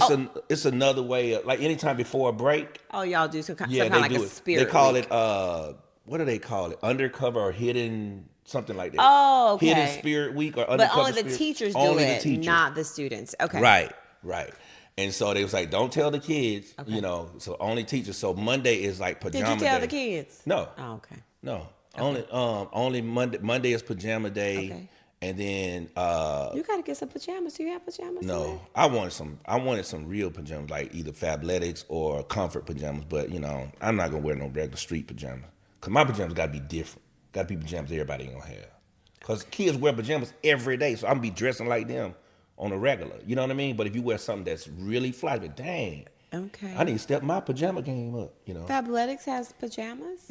it's another way of, like anytime before a break. Oh, y'all do some kind of like a spirit. They call it what do they call it? Undercover or hidden, something like that. Oh, okay. Hidden Spirit Week or Undercover But only the teachers do it, not the students. Okay. Right. And so they was like, don't tell the kids, so only teachers. So Monday is like pajama day. Did you tell the kids? No. Oh, okay. No. Okay. Only Monday is pajama day. Okay. And then you gotta get some pajamas. Do you have pajamas? No, today? I wanted some real pajamas, like either Fabletics or comfort pajamas. But I'm not gonna wear no regular street pajamas because my pajamas gotta be different. Gotta be pajamas everybody ain't gonna have. Because kids wear pajamas every day, so I'm gonna be dressing like them on a regular. You know what I mean? But if you wear something that's really fly, but dang. Okay. I need to step my pajama game up. Fabletics has pajamas.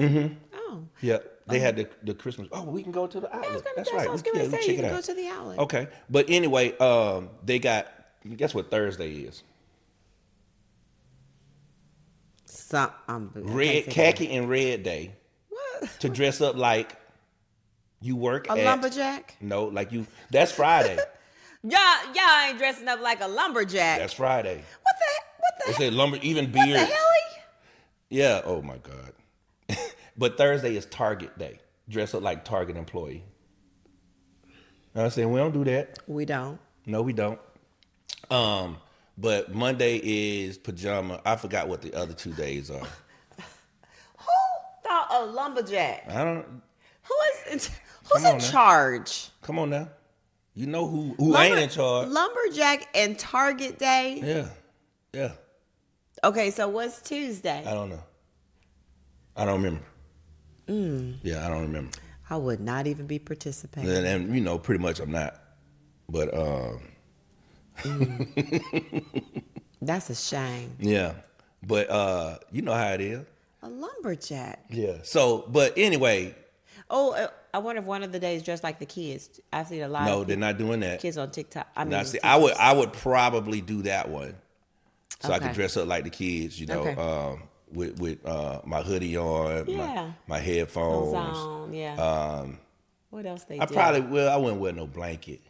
Oh. Yeah. They had the Christmas. Oh, we can go to the outlet. That's right. We can go to the outlet. Okay. But anyway, they got, guess what Thursday is? Red, khaki and red day. What? To dress up like you work a lumberjack? No, like you. That's Friday. Y'all ain't dressing up like a lumberjack. That's Friday. What They the said lumber, even What the beards. hell? Yeah. Oh my God. But Thursday is Target Day. Dress up like Target employee. I said we don't do that. We don't. No, we don't. But Monday is pajama. I forgot what the other 2 days are. Who thought a lumberjack? I don't. Who's in charge? Come on now. You know who ain't in charge. Lumberjack and Target Day? Yeah. Yeah. Okay, so what's Tuesday? I don't know. I don't remember. Yeah, I don't remember. I would not even be participating. And you know, pretty much I'm not. But That's a shame. yeah. But you know how it is. A lumberjack. Yeah. So, but anyway. Oh, I wonder if one of the days dressed like the kids. I've seen a lot No, of they're not doing that. kids on TikTok. Now, see, I would probably do that one. So I Okay. could dress up like the kids, you know, Okay. with my hoodie on, Yeah. my headphones. on, yeah. What else they do? I wouldn't wear no blanket.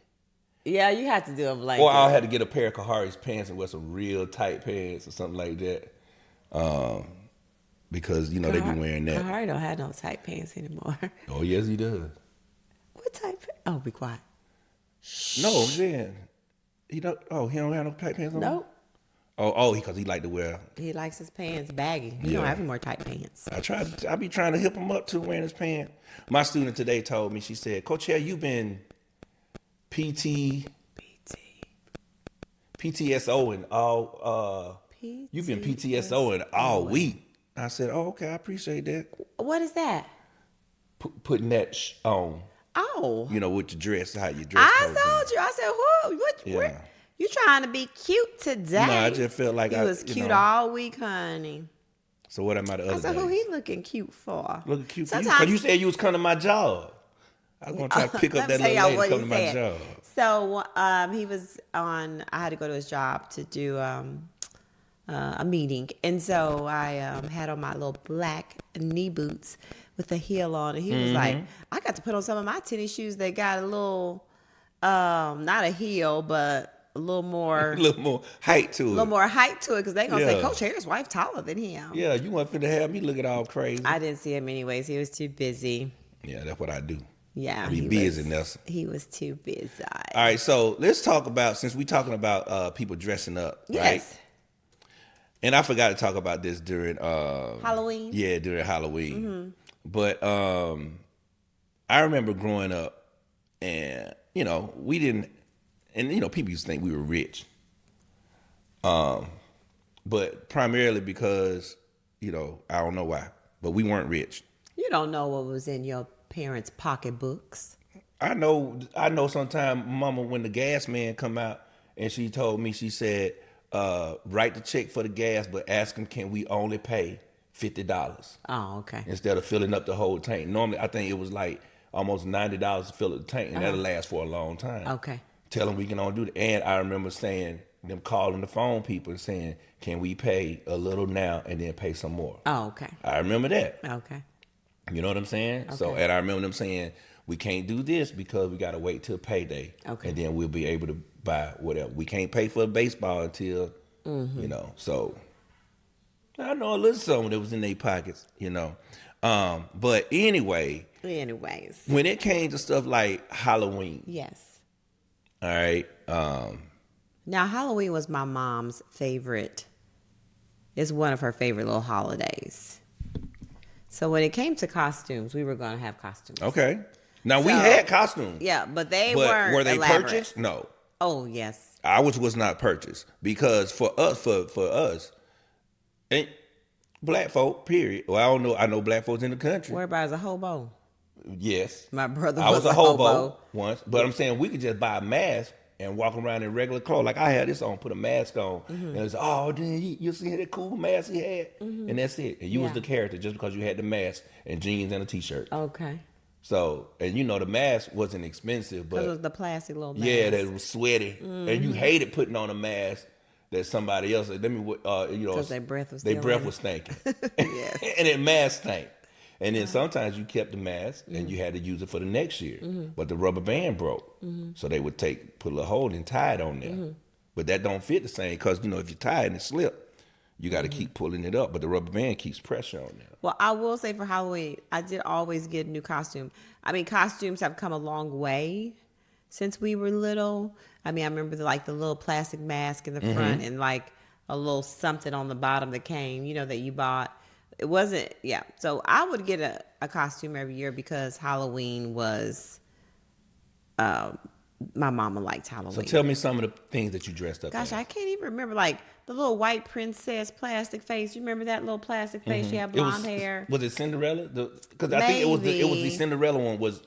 Yeah, you have to do a blanket. Or I'll have to get a pair of Kahari's pants and wear some real tight pants or something like that. Because, you know, they be wearing that. Kahari don't have no tight pants anymore. Oh, yes, he does. What tight pants? Oh, be quiet. No, I'm saying. He don't have no tight pants on? Nope. Oh, because he like to wear. He likes his pants baggy. He Yeah. don't have any more tight pants. I be trying to hip him up to wearing his pants. My student today told me, she said, Coach Hale, you've been PTSOing all you've been PTSOing all week. I said, oh, okay, I appreciate that. What is that? Putting that on, Oh. you know, with your dress, how you dress. I told you. I said, who? Yeah. You trying to be cute today? No, I just felt like he was cute all week, honey. So what am I the other I said, days? who he looking cute for? Looking cute for you? Sometimes- Because you said you was coming to my job. I was going to try to pick up that Let me little tell lady y'all what to come to he my said. job. So he was on, I had to go to his job to do a meeting. And so I had on my little black knee boots with a heel on. And he was like, I got to put on some of my tennis shoes that got a little, not a heel, but a little more. A little more height to it. A little more height to it because they're going to say, Yeah. Coach Harris' wife taller than him. Yeah, you want to have me looking all crazy. I didn't see him anyways. He was too busy. Yeah, that's what I do. Yeah. I be busy, Nelson. He was too busy. All right, so let's talk about, since we're talking about people dressing up, right? Yes. And I forgot to talk about this during Halloween? Yeah, during Halloween. But I remember growing up, and you know, we didn't, and you know, people used to think we were rich. But primarily because, you know, I don't know why, but we weren't rich. You don't know what was in your parents' pocketbooks. I know sometime Mama, when the gas man come out and she told me, she said, write the check for the gas, but ask them, can we only pay $50 Oh, okay. instead of filling up the whole tank? Normally, I think it was like almost $90 to fill up the tank, and that'll last for a long time. Okay. Tell them we can only do that. And I remember saying, them calling the phone people and saying, can we pay a little now and then pay some more? Oh, okay. I remember that. Okay. You know what I'm saying? So, and I remember them saying, we can't do this because we got to wait till payday. Okay. And then we'll be able to buy whatever. We can't pay for baseball until, you know. So, I know a little something that was in their pockets, you know. But anyway. Anyways. When it came to stuff like Halloween. Yes. All right. Now, Halloween was my mom's favorite. It's one of her favorite little holidays. So when it came to costumes, we were going to have costumes. Okay. Now, we So- had costumes. Yeah, but they But weren't were they elaborate. purchased? No. Oh, yes. Ours was not purchased because for us, and black folk, period. Well, I know black folks in the country. Everybody was a hobo. Yes. My brother I was was a hobo hobo. once, but I'm saying we could just buy a mask and walk around in regular clothes. Like I had this on, put a mask on, and it's then you see that cool mask he had, and that's it. And you was Yeah. the character just because you had the mask and jeans and a t-shirt. Okay. So, and you know the mask wasn't expensive, Because it was but the plastic little mask. yeah, that was sweaty, and you hated putting on a mask that somebody else. Let me, you know, 'Cause their breath was their still breath in it. was stinking, Yes. and it mask stank. And then sometimes you kept the mask and you had to use it for the next year. But the rubber band broke. So they would put a little hole and tie it on there. But that don't fit the same because, you know, if you tie it and it slip, you got to keep pulling it up. But the rubber band keeps pressure on there. Well, I will say for Halloween, I did always get a new costume. I mean, costumes have come a long way since we were little. I mean, I remember the little plastic mask in the front and like a little something on the bottom that came, you know, that you bought. It wasn't, yeah. So I would get a costume every year because Halloween was, my mama liked Halloween. So tell me some of the things that you dressed up Gosh, as. I can't even remember, like the little white princess plastic face. You remember that little plastic face? She had blonde hair. Was it Cinderella? Because I think it was the Cinderella one. Was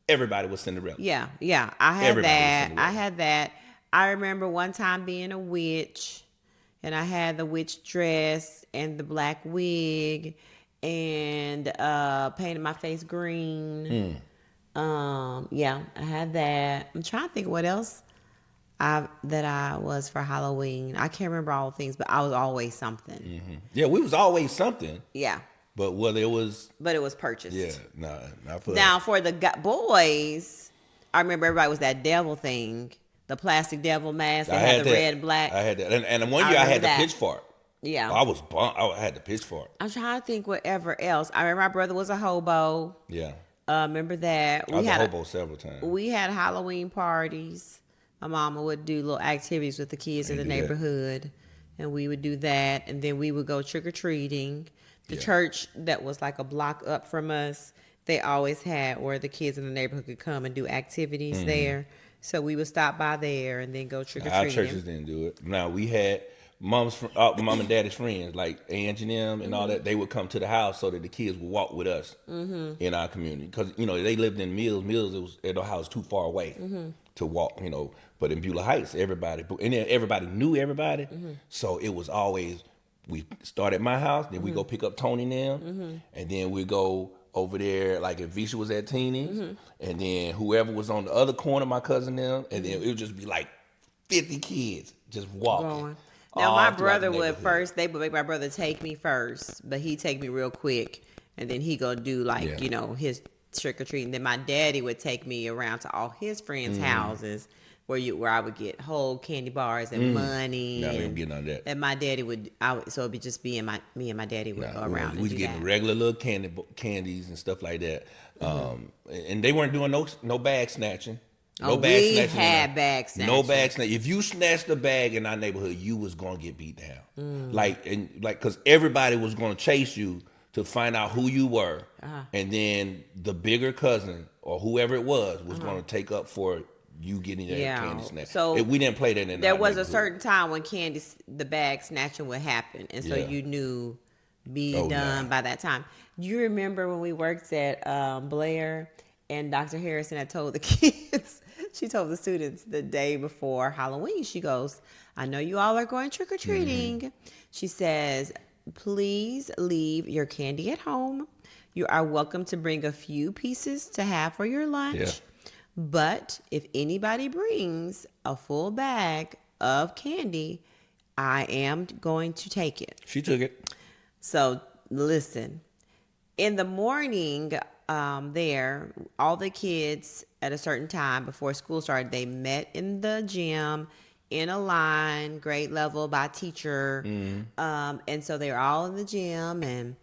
everybody was Cinderella? Yeah. I had that. I had that. I remember one time being a witch. And I had the witch dress and the black wig and painted my face green. Yeah, I had that. I'm trying to think what else that I was for Halloween. I can't remember all the things, but I was always something. Yeah, we was always something. Yeah. But whether it was... But it was purchased. Yeah, not for Now, us. for the boys, I remember everybody was that devil thing. The plastic devil mask. They had the red and black. I had that. And one year I had the pitchfork. Yeah. I was bummed. I had the pitchfork. I'm trying to think whatever else. I remember my brother was a hobo. Yeah. Remember that? I was a hobo several times. We had Halloween parties. My mama would do little activities with the kids in the neighborhood. And we would do that. And then we would go trick-or-treating. The church that was like a block up from us, they always had where the kids in the neighborhood could come and do activities there. So we would stop by there and then go trick-or-treating. Our churches didn't do it. Now, we had mom and daddy's friends, like Ange and them and all that. They would come to the house so that the kids would walk with us in our community. Because, you know, they lived in Mills. Mills, it was at the house too far away to walk, you know. But in Beulah Heights, everybody knew everybody. So it was always, we start at my house, then we go pick up Tony and them, and then we go over there, like if Visha was at Teeny's, and then whoever was on the other corner, my cousin them, and then it would just be like 50 kids just walking. Now my brother would first, they would make my brother take me first, but he'd take me real quick, and then he go do like, you know, his trick-or-treating. Then my daddy would take me around to all his friends' houses where I would get whole candy bars and money. No, we didn't get none of that. And my daddy would, so it'd be just me and my daddy would go around. We was getting regular little candies and stuff like that. And they weren't doing no bag snatching. No bag snatching. We had bag snatching. No bag snatching. If you snatched a bag in our neighborhood, you was gonna get beat down. Like because everybody was gonna chase you to find out who you were, and then the bigger cousin or whoever it was gonna take up for you getting that candy snatch. So we didn't play that in there was a certain time when the bag snatching would happen, and so you knew done by that time. You remember when we worked at Blair and Dr. Harrison had told the kids, she told the students the day before Halloween, she goes, I know you all are going trick-or-treating. She says, please leave your candy at home. You are welcome to bring a few pieces to have for your lunch. Yeah. But if anybody brings a full bag of candy, I am going to take it. She took it. So listen, in the morning there, all the kids at a certain time before school started, they met in the gym in a line, grade level by teacher. And so they were all in the gym, and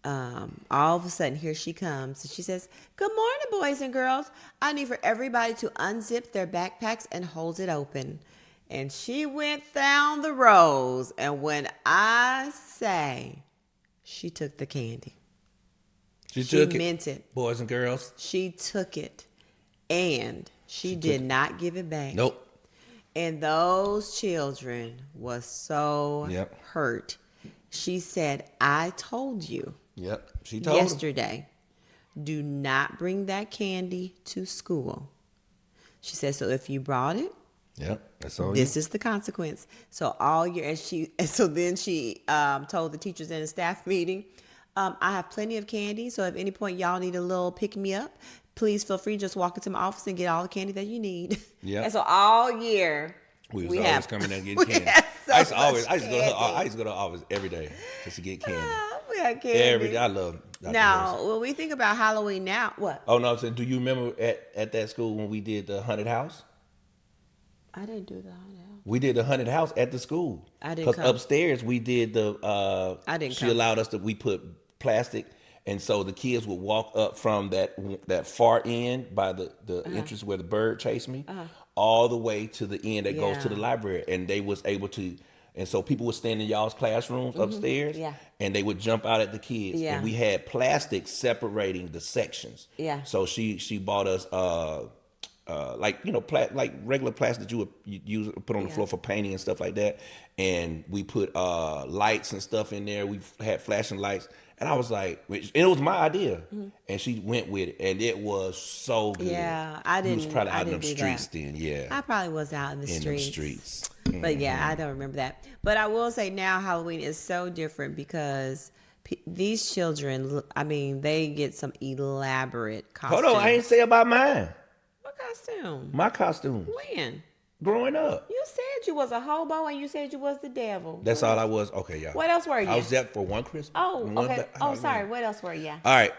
all of a sudden, here she comes. And she says, good morning, boys and girls. I need for everybody to unzip their backpacks and hold it open. And she went down the rows. And when I say she took the candy, she meant it. Boys and girls. She took it. And she did not give it back. Nope. And those children was so hurt. She said, I told you. Yep, she told yesterday, do not bring that candy to school. She said, so if you brought it, that's all. This is the consequence. So then she told the teachers in a staff meeting, I have plenty of candy. So if at any point y'all need a little pick me up, please feel free to just walk into my office and get all the candy that you need. Yeah. And so all year we always coming in and getting candy. I used to go to the office every day just to get candy. We had candy every day. I love Dr. Now, Harrison. when we think about Halloween now, what? Oh no, so do you remember at that school when we did the haunted house? I didn't do that. We did the haunted house at the school. I didn't Because come. upstairs we did the. I didn't She come. allowed us to. We put plastic, and so the kids would walk up from that far end by the entrance where the bird chased me, all the way to the end that goes to the library, and they was able to. And so people would stand in y'all's classrooms upstairs, and they would jump out at the kids. Yeah. And we had plastic separating the sections. Yeah. So she bought us like like regular plastic that you would use put on the floor for painting and stuff like that. And we put lights and stuff in there. We had flashing lights, and I was like, and it was my idea, and she went with it, and it was so good. Yeah, I didn't. You was probably I out in didn't them do streets that. then, yeah. I probably was out in the in streets. them streets. But yeah, I don't remember that. But I will say now Halloween is so different because these children, I mean, they get some elaborate costumes. Hold on, I ain't say about mine. What costume? My costumes. When? Growing up. You said you was a hobo and you said you was the devil. That's all I was. Okay, y'all. What else were you? I was there for one Christmas. Oh, one okay. Halloween. Sorry. What else were you? All right,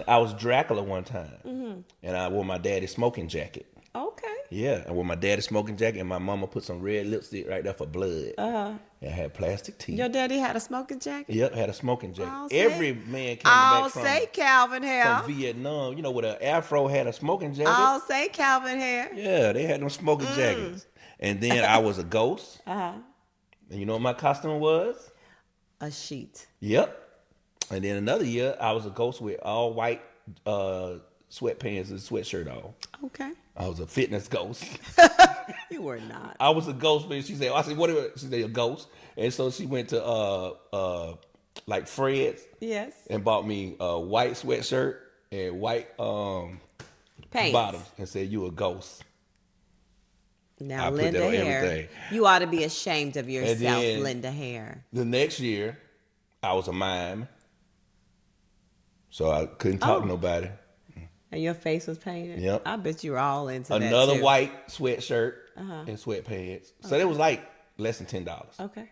I was Dracula one time, and I wore my daddy's smoking jacket. Okay. Yeah, I wore my daddy's smoking jacket, and my mama put some red lipstick right there for blood. And I had plastic teeth. Your daddy had a smoking jacket? Yep, had a smoking jacket. I'll Every say- man came I'll back from, say Calvin hair. from Vietnam, with an afro, had a smoking jacket. I'll say Calvin hair. Yeah, they had them smoking jackets. And then I was a ghost. And you know what my costume was? A sheet. Yep. And then another year, I was a ghost with all white sweatpants and sweatshirt on. Okay. I was a fitness ghost. You were not. I was a ghost, man. She said, I said, what? She said, a ghost. And so she went to like Fred's. Yes. And bought me a white sweatshirt and white Pants. bottoms and said, you a ghost. Now, I put Linda that on Hare, everything. you ought to be ashamed of yourself, then- Linda Hare. The next year, I was a mime. So I couldn't talk to nobody. And your face was painted? Yep. I bet you were all into that, Another too. white sweatshirt and sweatpants. So it was like less than $10. Okay.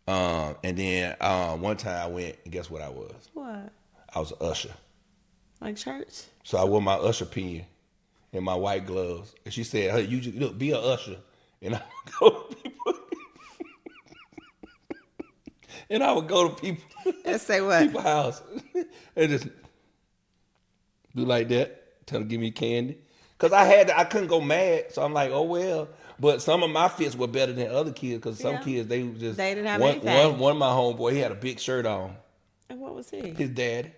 And then one time I went, and guess what I was? What? I was an usher. Like church? So I wore my usher pin and my white gloves. And she said, hey, you just, look, be an usher. And I would go to people. And I would go to people. Let's say what? People's house. And just do like that. Tell them to give me candy. Because I couldn't go mad. So I'm like, oh, well. But some of my fits were better than other kids because some kids, they just. They didn't have anything. One of my homeboy, he had a big shirt on. And what was he? His daddy.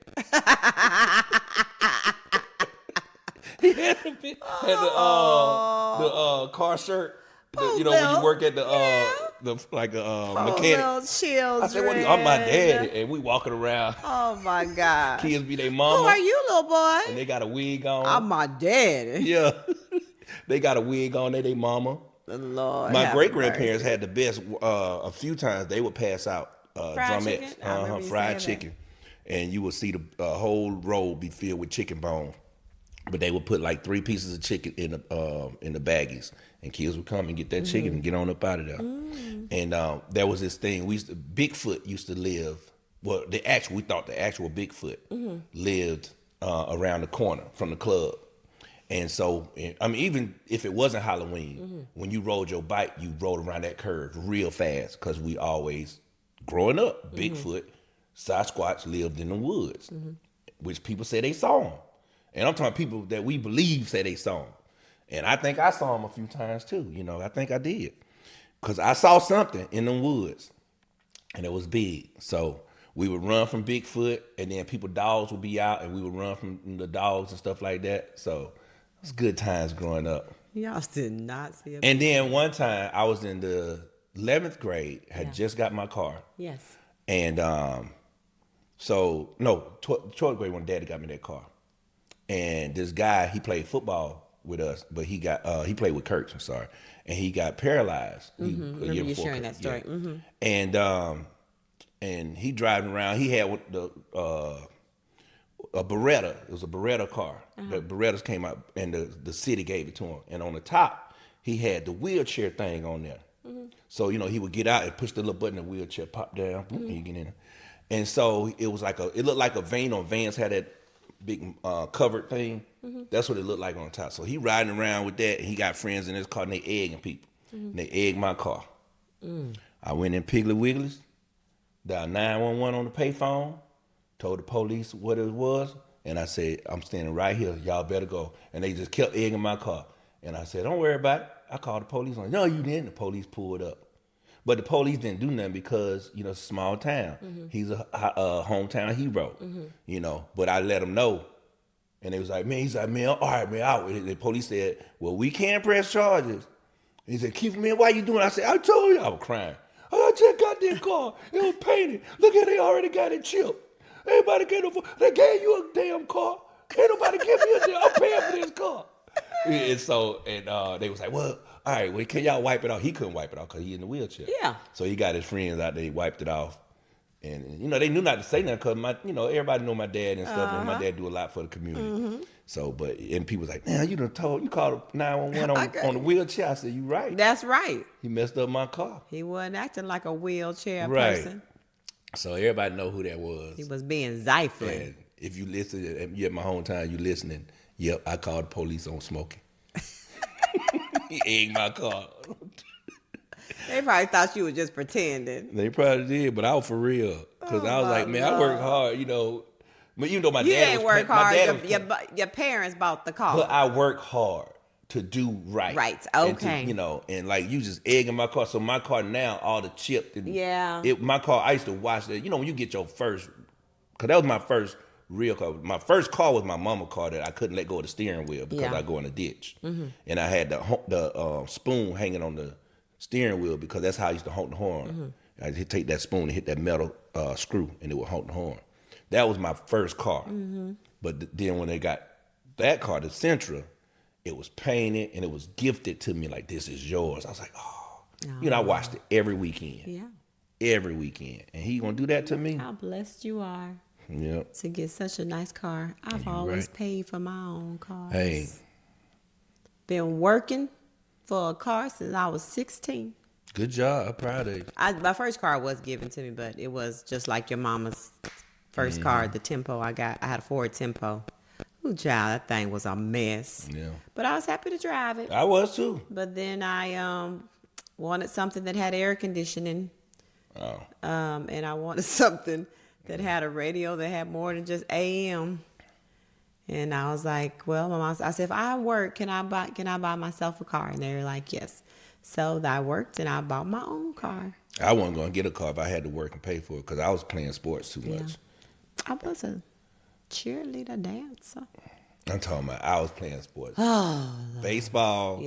He had the car shirt. When you work at the mechanic. Little children. I said, "What? I'm my daddy," and we walking around. Oh my God. Kids be their mama. Who are you, little boy? And they got a wig on. I'm my daddy. Yeah, they got a wig on. They mama. Lord. My have great grandparents mercy. had the best. A few times they would pass out drumettes, chicken? I remember you fried saying chicken, and you would see the whole roll be filled with chicken bones. But they would put like 3 pieces of chicken in the baggies, and kids would come and get that chicken and get on up out of there. And there was this thing. Bigfoot used to live. Well, we thought the actual Bigfoot lived around the corner from the club. And so, I mean, even if it wasn't Halloween, when you rode your bike, you rode around that curve real fast because we always, growing up, Bigfoot, Sasquatch lived in the woods, which people say they saw him. And I'm talking people that we believe say they saw him. And I think I saw him a few times too. I think I did. Because I saw something in the woods. And it was big. So we would run from Bigfoot. And then dogs would be out. And we would run from the dogs and stuff like that. So it was good times growing up. Y'all did not see it. And then one time I was in the 11th grade. Had just got my car. Yes. And 12th grade when Daddy got me that car. And this guy, he played football with us, but he played with Kirk, I'm sorry. And he got paralyzed. Remember you sharing that story. Yeah. And he driving around, he had a Beretta. It was a Beretta car. The Berettas came out and the city gave it to him. And on the top, he had the wheelchair thing on there. So, he would get out and push the little button, the wheelchair pop down, and you get in. And so it looked like a vein on Vans had that big covered thing. That's what it looked like on top. So he riding around with that, and he got friends in his car, and they egging people. And they egged my car. I went in Piggly Wiggly's, dialed 911 on the payphone, told the police what it was, and I said, I'm standing right here. Y'all better go. And they just kept egging my car. And I said, don't worry about it. I called the police on. No, you didn't. The police pulled up. But the police didn't do nothing because, it's a small town. He's a hometown hero, But I let him know. And they was like, man, all right, man, out. And the police said, well, we can't press charges. And he said, Kēfla, man, why you doing it? I said, I told you. I was crying. I just got that car. It was painted. Look at, they already got it chipped. Everybody they gave you a damn car. Ain't nobody give me a damn, I'm paying for this car. And so, they was like, well, all right, well, can y'all wipe it off? He couldn't wipe it off because he in the wheelchair. Yeah. So he got his friends out there, wiped it off. And, they knew not to say nothing because, everybody know my dad and stuff, and my dad do a lot for the community. So, and people was like, man, you called 911 on the wheelchair. I said, you right. That's right. He messed up my car. He wasn't acting like a wheelchair person. So everybody know who that was. He was being Zyflin. And if you listen, and you at my hometown, you listening, yep, I called the police on smoking. He egged my car. They probably thought you were just pretending. They probably did, but I was for real. Because I was like, man, I worked hard, But even though my dad didn't work hard. Your parents bought the car. But I worked hard to do right. Right, okay. And and like you just egging my car. So my car now, all the chipped. And my car, I used to watch that. When you get your first, because that was my first real car. My first car was my mama's car that I couldn't let go of the steering wheel because I go in a ditch. And I had the spoon hanging on the steering wheel because that's how I used to honk the horn. I'd take that spoon and hit that metal screw and it would honk the horn. That was my first car. But then when they got that car, the Sentra, it was painted and it was gifted to me like, this is yours. I was like, oh. I watched it every weekend. Yeah. Every weekend. And he gonna do that to me? How blessed you are. Yep. To get such a nice car. I've always paid for my own cars. Hey. Been working for a car since I was 16. Good job. I'm proud of you. My first car was given to me, but it was just like your mama's first car, the Tempo I got. I had a Ford Tempo. Ooh, child, that thing was a mess. Yeah. But I was happy to drive it. I was too. But then I wanted something that had air conditioning. Oh. And I wanted something that had a radio that had more than just AM. And I was like, well, Mama, I said, if I work, can I buy myself a car? And they were like, yes. So I worked and I bought my own car. I wasn't going to get a car if I had to work and pay for it because I was playing sports too much. I was a cheerleader, dancer. I'm talking about I was playing sports. Oh, baseball,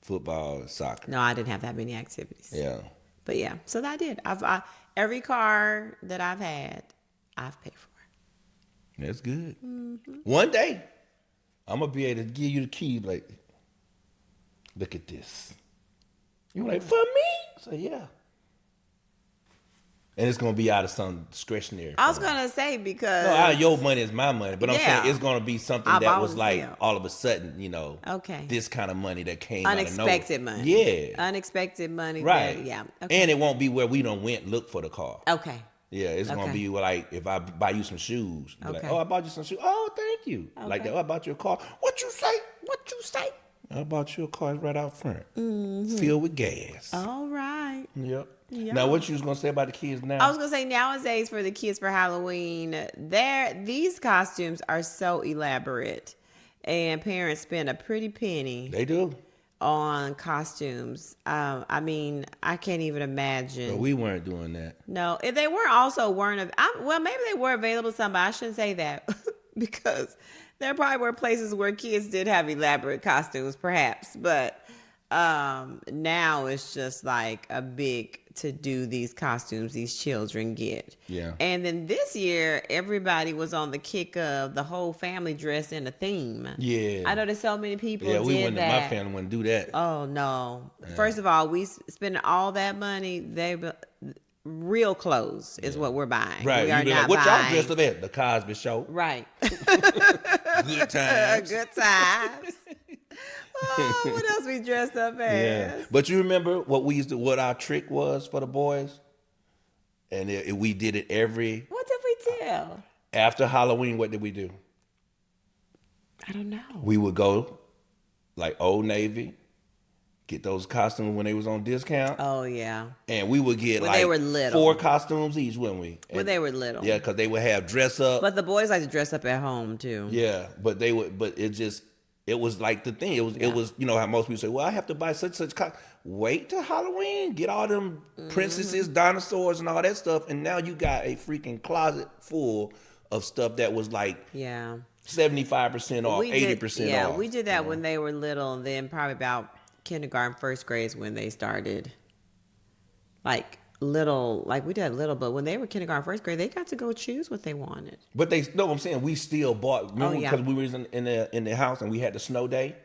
football, and soccer. No, I didn't have that many activities. Yeah. But yeah, so I did. Every car that I've had, I've paid for. That's good. One day, I'm going to be able to give you the key, like, look at this. You're like, for me? So, yeah. And it's going to be out of some discretionary. I was going to say because... No, out of your money is my money. But I'm saying it's going to be something that was like, all of a sudden, this kind of money that came unexpected out of nowhere. Money. Yeah. Unexpected money. Right. Okay. And it won't be where we done went look for the car. Okay. Yeah, it's going to be like if I buy you some shoes. Like, oh, I bought you some shoes. Oh, thank you. Okay. Like that. Oh, I bought you a car. What you say? What you say? I bought you a car right out front. Filled with gas. All right. Yep. Now, what you was going to say about the kids now? I was going to say nowadays for the kids for Halloween, these costumes are so elaborate. And parents spend a pretty penny. They do. On costumes. I mean, I can't even imagine. But we weren't doing that. No, if they weren't well, maybe they were available to some, but I shouldn't say that because there probably were places where kids did have elaborate costumes, perhaps. But now it's just like a big to do these costumes these children get. Yeah. And then this year, everybody was on the kick of the whole family dress in a theme. Yeah. I know there's so many people did that. My family wouldn't do that. Oh, no. Yeah. First of all, we spending all that money. Real clothes is what we're buying. Right. We are not what buying. Y'all dressed up at? The Cosby Show. Right. Good times. Good times. Oh, what else we dressed up as? Yeah. But you remember what our trick was for the boys? And we did it every... What did we do? After Halloween, what did we do? I don't know. We would go, like, Old Navy, get those costumes when they was on discount. Oh, yeah. And we would get, When like, they were little. 4 costumes each, wouldn't we? When they were little. Yeah, because they would have dress up. But the boys like to dress up at home, too. Yeah, but it was like the thing. It was, you know how most people say, well, I have to buy such costume. Wait till Halloween. Get all them princesses, dinosaurs, and all that stuff. And now you got a freaking closet full of stuff that was like... Yeah. 75% off, 80% off. Yeah, we did that when they were little, and then probably about kindergarten, first grade is when they started. Like little, like we did little, but when they were kindergarten, first grade, they got to go choose what they wanted. But they know what I'm saying. We still bought. Remember, because we was in the house and we had the snow day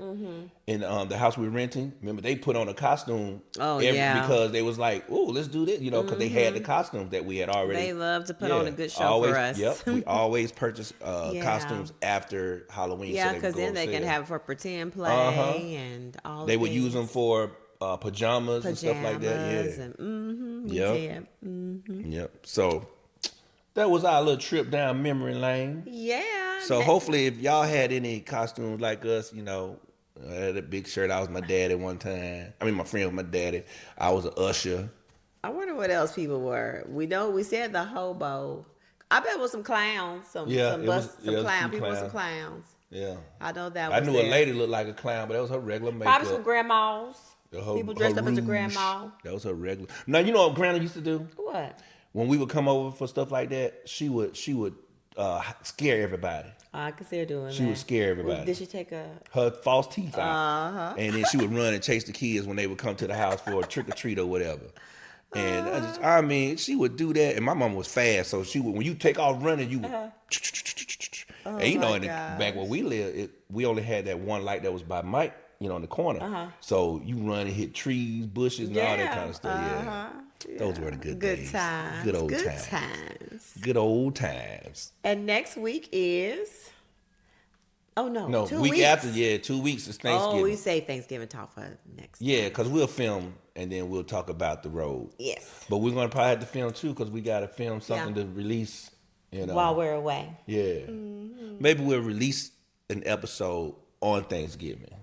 in the house we were renting. Remember, they put on a costume. Because they was like, oh, let's do this, you know, because they had the costumes that we had already. They love to put on a good show for us. Yep, we always purchase costumes after Halloween. Yeah, because then they can have it for pretend play and all. They would use them for pajamas and stuff like that. Yeah. And, yep. Yep. So that was our little trip down memory lane. Yeah. So hopefully, if y'all had any costumes like us, you know, I had a big shirt. I was my daddy one time. I mean, my friend was my daddy. I was an usher. I wonder what else people were. We said the hobo. I bet it was some clowns. Some clowns. People were some clowns. Yeah. I know that. I knew a lady looked like a clown, but that was her regular makeup. Probably some grandmas. People dressed up as a grandma. That was her regular. Now you know what Grandma used to do? What? When we would come over for stuff like that, she would scare everybody. I could see her doing that. She would scare everybody. Did she take her false teeth out? And then she would run and chase the kids when they would come to the house for a trick or treat or whatever. And she would do that. And my mom was fast, so she would. When you take off running, you would. And you know, back where we lived, we only had that one light that was by Mike. You know, in the corner. So you run and hit trees, bushes, and all that kind of stuff. Yeah. Those were the good days. Times. Good old times. Good old times. And next week is... Oh, no. 2 week weeks. after, 2 weeks is Thanksgiving. Oh, we say Thanksgiving talk for next Yeah, because we'll film and then we'll talk about the road. Yes. But we're going to probably have to film too because we got to film something to release. You know. While we're away. Yeah. Maybe we'll release an episode on Thanksgiving.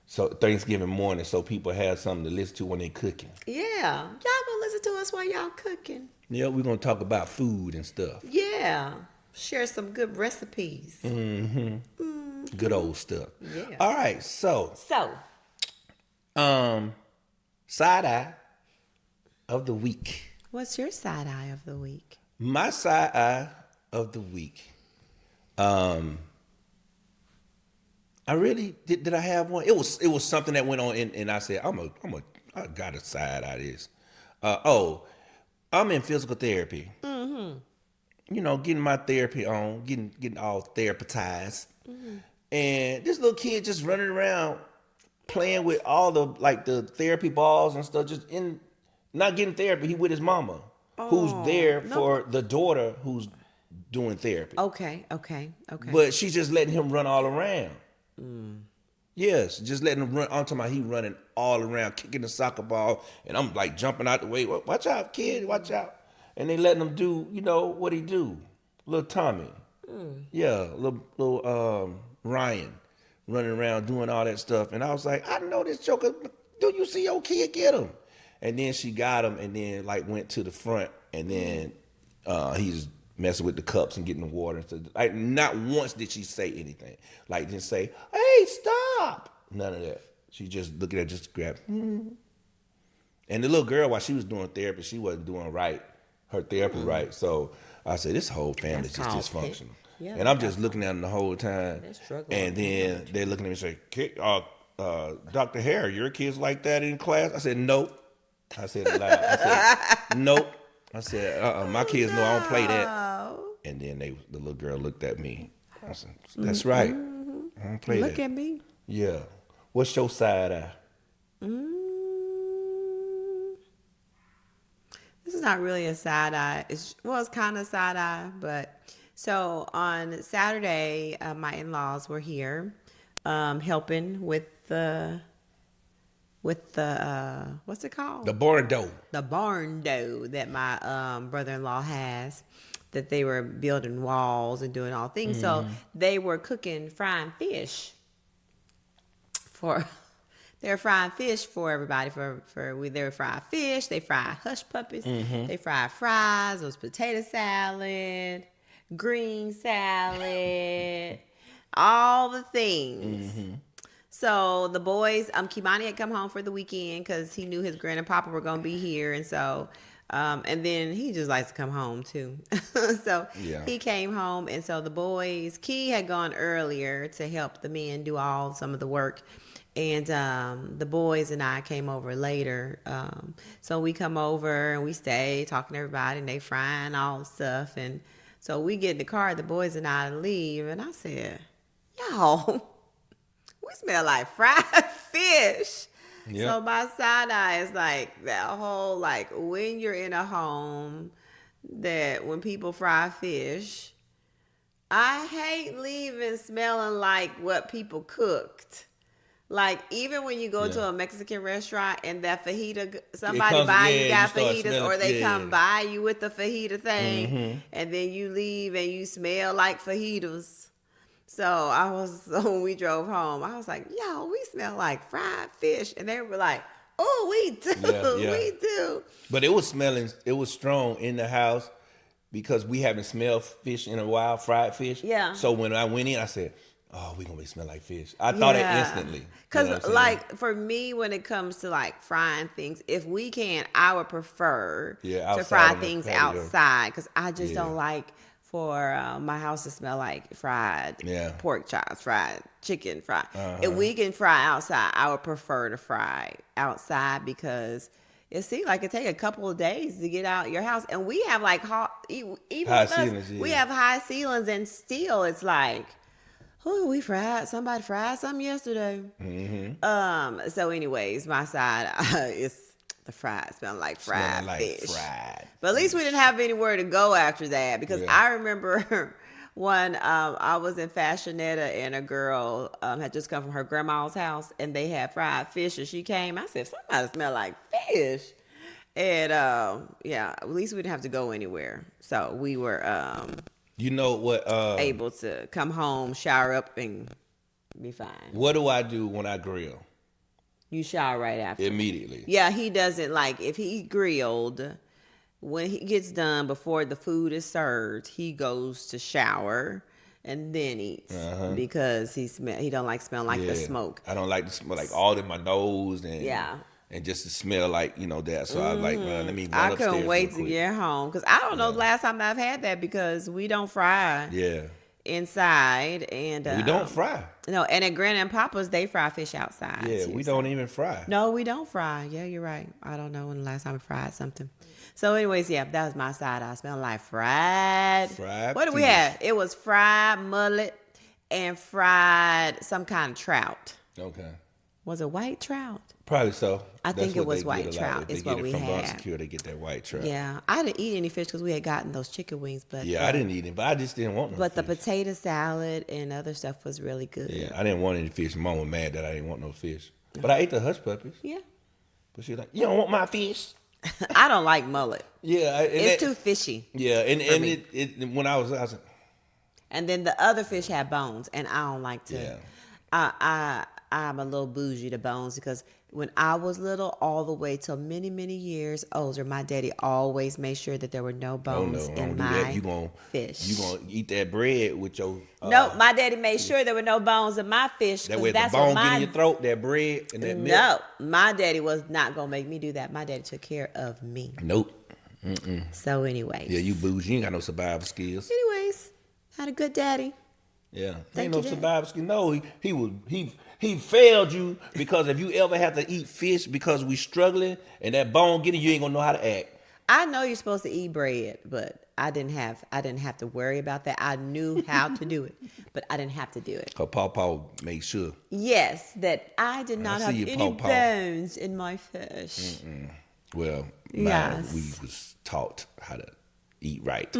So Thanksgiving morning, so people have something to listen to when they cooking. Yeah, y'all gonna listen to us while y'all cooking. Yeah, we're gonna talk about food and stuff. Yeah, share some good recipes. Good old stuff. Yeah. All right, so side eye of the week. What's your side eye of the week? My side eye of the week. I really did. I have one. It was something that went on, and I said, I got to side eye this. I'm in physical therapy. You know, getting my therapy on, getting all therapized, and this little kid just running around playing with all the therapy balls and stuff, not getting therapy. He with his mama, who's there for the daughter who's doing therapy. Okay. But she's just letting him run all around. Yes, just letting him run. I'm talking about he running all around, kicking the soccer ball, and I'm like jumping out the way. Watch out, kid, watch out. And they letting him do, you know, what he do. Little Tommy. Yeah, little Ryan running around doing all that stuff. And I was like, I know this joker. Do you see your kid? Get him. And then she got him and then like went to the front and then he's messing with the cups and getting the water and stuff. Like not once did she say anything. Like didn't say, hey, stop. None of that. She just looking at just grabbed. And the little girl, while she was doing therapy, she wasn't doing her therapy right. So I said, this whole family is just dysfunctional. Yeah, and I'm just looking at them the whole time. And then they're looking at me and say, Dr. Hare, your kids like that in class? I said, nope. I said it loud. I said, nope. I said, my kids know I don't play that. And then the little girl looked at me. I said, that's right. I don't play that. Look at me. Yeah. What's your side eye? This is not really a side eye. It's kind of side eye, but so on Saturday, my in-laws were here helping with the with the what's it called? The barn dough. The barn dough that my brother-in-law has, that they were building walls and doing all things. So they were frying fish for. They were frying fish for everybody. They were frying fish. They fried hush puppies. They fried fries. It was potato salad, green salad, all the things. So the boys, Kimani had come home for the weekend because he knew his grand and papa were going to be here. And so, and then he just likes to come home too. So he came home. And so the boys, Key had gone earlier to help the men do some of the work. And the boys and I came over later. So we come over and we stay talking to everybody and they frying all the stuff. And so we get in the car, the boys and I leave. And I said, y'all, we smell like fried fish. Yep. So my side eye is like that whole, like when you're in a home that when people fry fish, I hate leaving smelling like what people cooked. Like, even when you go to a Mexican restaurant and that fajita, somebody buy you got fajitas, or they come by you with the fajita thing, and then you leave and you smell like fajitas. So when we drove home, I was like, yo, we smell like fried fish. And they were like, oh, we do, we do. But it was strong in the house because we haven't smelled fish in a while, fried fish. Yeah. So when I went in, I said, oh, we gonna be smell like fish. I thought it instantly. Because like for me, when it comes to like frying things, if we can, I would prefer to fry things outside because I just don't like for my house to smell like fried pork chops, fried chicken, fried. If we can fry outside, I would prefer to fry outside because it seems like it take a couple of days to get out your house, and we have like high ceilings. We have high ceilings, and still it's like. Oh, somebody fried something yesterday. So anyways, my side is the fried, smelling like fried fish. But at least we didn't have anywhere to go after that because I remember when I was in Fashionetta and a girl had just come from her grandma's house and they had fried fish and she came. I said, somebody smell like fish. And at least we didn't have to go anywhere. So we were... You know what? Able to come home, shower up, and be fine. What do I do when I grill? You shower right after. Immediately. Yeah, he doesn't like if he grilled. When he gets done, before the food is served, he goes to shower and then eats because he don't like smelling like the smoke. I don't like the smell like all in my nose and and just to smell like, that. So I like, let me run upstairs. I couldn't wait to get home because I don't know the last time I've had that because we don't fry inside. And we don't fry. No, and at Granny and Papa's, they fry fish outside. Yeah, we don't even fry. No, we don't fry. Yeah, you're right. I don't know when the last time I fried something. So anyways, that was my side. I smelled like fried. What did we have? It was fried mullet and fried some kind of trout. Okay. Was it white trout? Probably so. I think it was white trout. Is what we had. If they get it from Secure, they get that white trout. Yeah, I didn't eat any fish because we had gotten those chicken wings. But I didn't eat it, but I just didn't want no But fish. the potato salad and other stuff was really good. Yeah, I didn't want any fish. Mom was mad that I didn't want no fish. But I ate the hush puppies. Yeah. But she was like, you don't want my fish? I don't like mullet. Yeah. It's too fishy. Yeah, and it when I was like... And then the other fish had bones, and I don't like to... Yeah. I'm a little bougie to bones because when I was little, all the way till many, many years older, my daddy always made sure that there were no bones in my fish. You gonna eat that bread with your... No, my daddy made sure there were no bones in my fish. That way the bone get in your throat, that bread and that milk. No, my daddy was not going to make me do that. My daddy took care of me. Nope. So anyways. Yeah, you bougie. You ain't got no survival skills. Anyways, had a good daddy. Yeah. Ain't no survival skills. No, he failed you because if you ever have to eat fish because we struggling and that bone getting, you ain't gonna know how to act. I know you're supposed to eat bread, but I didn't have to worry about that. I knew how to do it, but I didn't have to do it. Her pawpaw made sure. Yes, that I did not have any bones in my fish. Well, we was taught how to eat right.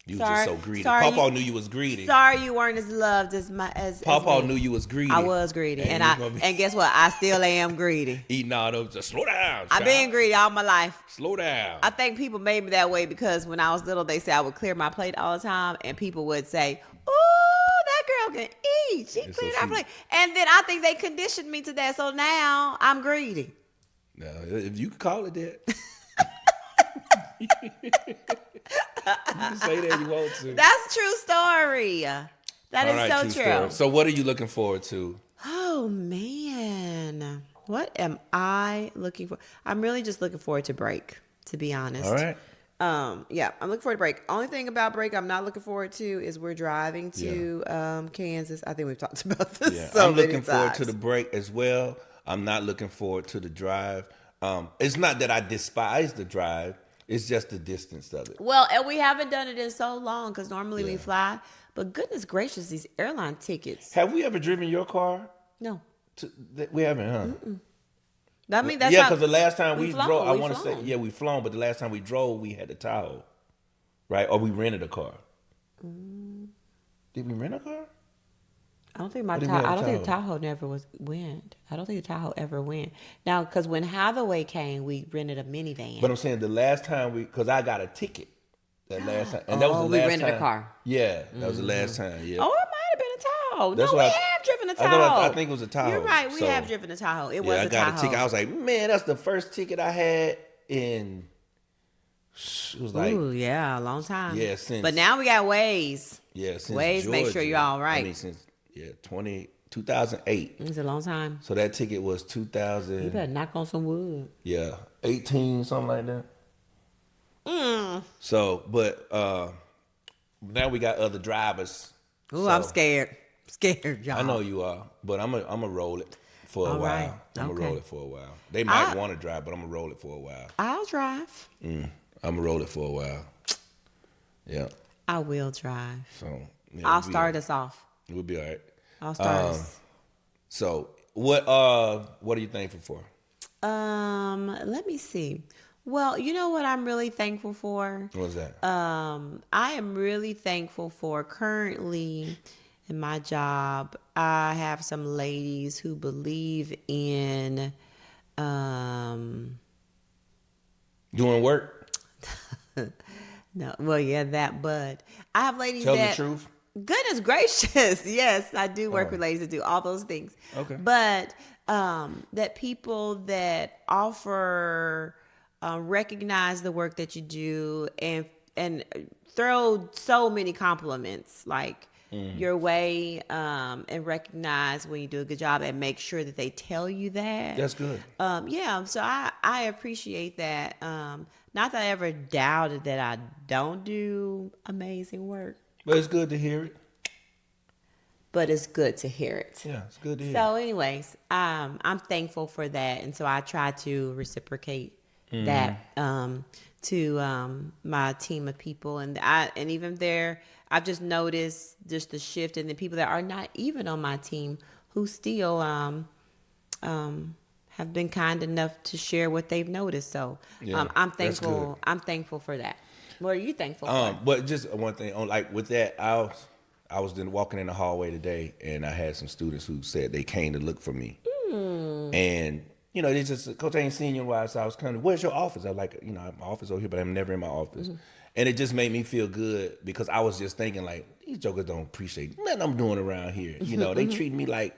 You was just so greedy. Sorry, Pawpaw knew you was greedy. Sorry, you weren't as loved as Pawpaw me. knew you was greedy. I was greedy, and guess what? I still am greedy. Eating all those. Just slow down. I've been greedy all my life. Slow down. I think people made me that way because when I was little, they said I would clear my plate all the time, and people would say, "Oh, that girl can eat. She cleared our plate." And then I think they conditioned me to that, so now I'm greedy. No, if you could call it that. You can say that you want to. That's a true story. That is so true. Story. So what are you looking forward to? Oh, man. What am I looking for? I'm really just looking forward to break, to be honest. All right. Yeah, I'm looking forward to break. Only thing about break I'm not looking forward to is we're driving to Kansas. I think we've talked about this I'm looking forward to the break as well. I'm not looking forward to the drive. It's not that I despise the drive. It's just the distance of it. Well, and we haven't done it in so long because normally we fly. But goodness gracious, these airline tickets. Have we ever driven your car? No. We haven't, huh? Mm-mm. I mean, that's because the last time we drove, I want to say, we flown, but the last time we drove, we had the Tahoe, right? Or we rented a car. Did we rent a car? I don't think the Tahoe never went. I don't think the Tahoe ever went. Now, because when Hathaway came, we rented a minivan. But I'm saying the last time because I got a ticket. That last time, and that was the last time. We rented a car. Yeah, that was the last time. Yeah. Oh, it might have been a Tahoe. No, we have driven a Tahoe. I think it was a Tahoe. You're right. We have driven a Tahoe. It was a Tahoe. I got a ticket. I was like, man, that's the first ticket I had in. It was like, a long time. Yeah, since. But now we got Waze. Yeah, since Waze, make sure you're all right. I mean, since 2008. It's a long time. So that ticket was 2000. You better knock on some wood. Yeah, 18, something like that. So, but now we got other drivers. Ooh, so, I'm scared. Scared, y'all. I know you are, but I'm gonna roll it for a while. Right. I'm gonna roll it for a while. They might want to drive, but I'm gonna roll it for a while. I'll drive. I'm gonna roll it for a while. Yeah. I will drive. So I'll start us off. We'll be all right. I'll start us. So what are you thankful for? Let me see. Well, you know what I'm really thankful for? What's that? I am really thankful for currently in my job, I have some ladies who believe in doing work. No, well, yeah, that, but I have ladies Tell that the truth. Goodness gracious, yes, I do work with ladies that do all those things. Okay, but that people that offer recognize the work that you do and throw so many compliments like your way and recognize when you do a good job and make sure that they tell you that. That's good. Yeah, so I appreciate that. Not that I ever doubted that I don't do amazing work. But it's good to hear it. But it's good to hear it. Yeah, it's good to hear. So anyways, I'm thankful for that. And so I try to reciprocate that to my team of people. And even there, I've just noticed just the shift in the people that are not even on my team who still have been kind enough to share what they've noticed. So I'm thankful. I'm thankful for that. What are you thankful for? But just one thing, like with that, I was then walking in the hallway today, and I had some students who said they came to look for me, and they just, Coach, I ain't seen you in a while, so I was kind of, where's your office? I was like, I have my office over here, but I'm never in my office, and it just made me feel good because I was just thinking like, these jokers don't appreciate nothing I'm doing around here. They treat me like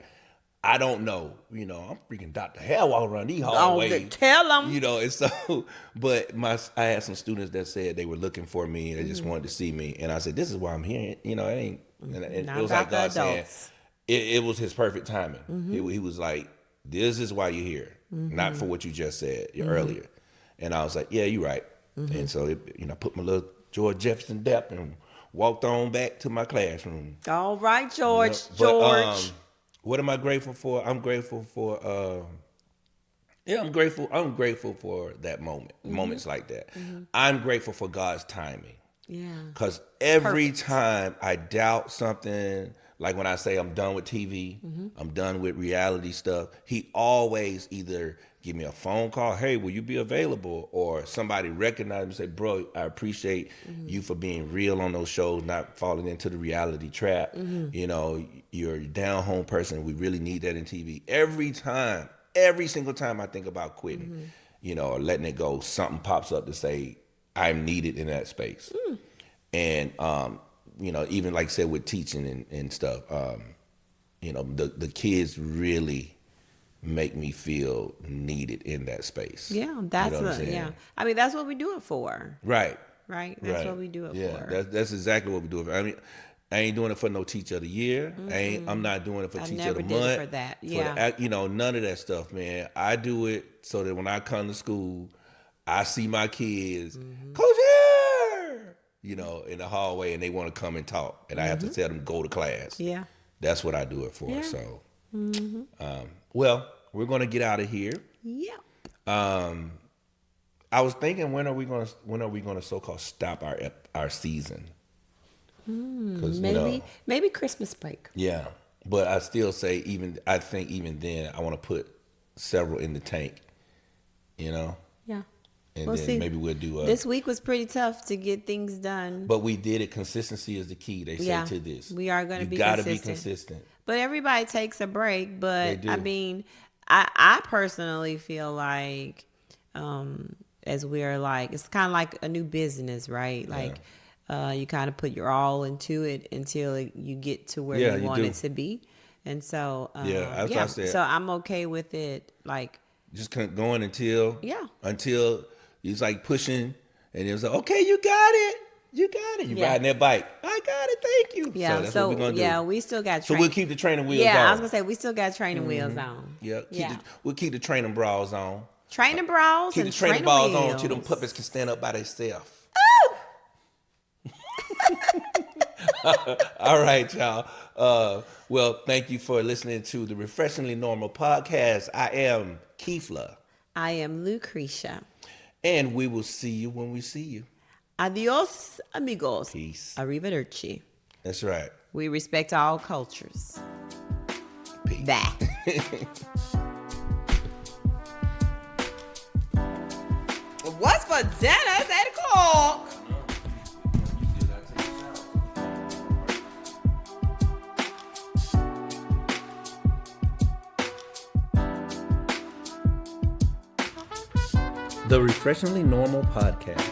I don't know. I'm freaking Dr. Hell walking around these hallways. Oh, tell them. And so, but I had some students that said they were looking for me and they just wanted to see me. And I said, this is why I'm here. It ain't, and it was like God saying, it was his perfect timing. He was like, this is why you're here, not for what you just said earlier. And I was like, yeah, you're right. And so, I put my little George Jefferson dap and walked on back to my classroom. All right, George. What am I grateful for? I'm grateful for I'm grateful for that moment. Moments like that. I'm grateful for God's timing. Yeah. Because every time I doubt something, like when I say I'm done with TV, I'm done with reality stuff, he always either give me a phone call. Hey, will you be available? Or somebody recognize me and say, bro, I appreciate you for being real on those shows, not falling into the reality trap. You know, you're a down home person. We really need that in TV. Every single time I think about quitting, you know, or letting it go, something pops up to say I'm needed in that space. And, you know, even like I said with teaching and stuff, you know, the kids really make me feel needed in that space. Yeah, that's you know what. Yeah, I mean, that's what we do it for. Right. That's what we do it for. That's exactly what we do it for. I mean, I ain't doing it for no teacher of the year. I'm not doing it for teacher of the month. I never did it for that. Yeah. You know, none of that stuff, man. I do it so that when I come to school, I see my kids, Coach here, you know, in the hallway, and they want to come and talk, and I have to tell them go to class. Yeah. That's what I do it for. Yeah. So, well, we're gonna get out of here. Yeah. I was thinking, when are we gonna so-called stop our season? Maybe Christmas break. Yeah, but I still say I think even then I want to put several in the tank. You know. Yeah. And then maybe we'll do. This week was pretty tough to get things done. But we did it. Consistency is the key. They say to this. We are going to be consistent. consistent. You got to be consistent. But everybody takes a break. But I mean, I personally feel like, as we're like, it's kind of like a new business, right? Like, you kind of put your all into it until you get to where you want it to be. And so, that's what I said. So I'm okay with it. Like, just going until he's like pushing, and it was like, okay, you got it. You riding that bike. I got it. Thank you. Yeah. So that's what we're gonna do. Yeah, we still got. So we'll keep the training wheels on. Yeah, I was gonna say we still got training wheels on. Yeah. We'll keep the training bras on. Training bras keep and the training bras on until them puppets can stand up by themselves. Oh! All right, y'all. Well, thank you for listening to the Refreshingly Normal podcast. I am Kēfla. I am Lucretia. And we will see you when we see you. Adios, amigos. Peace. Arrivederci. That's right. We respect all cultures. Peace. Bye. What's for dinner? It's 8 o'clock. The Refreshingly Normal podcast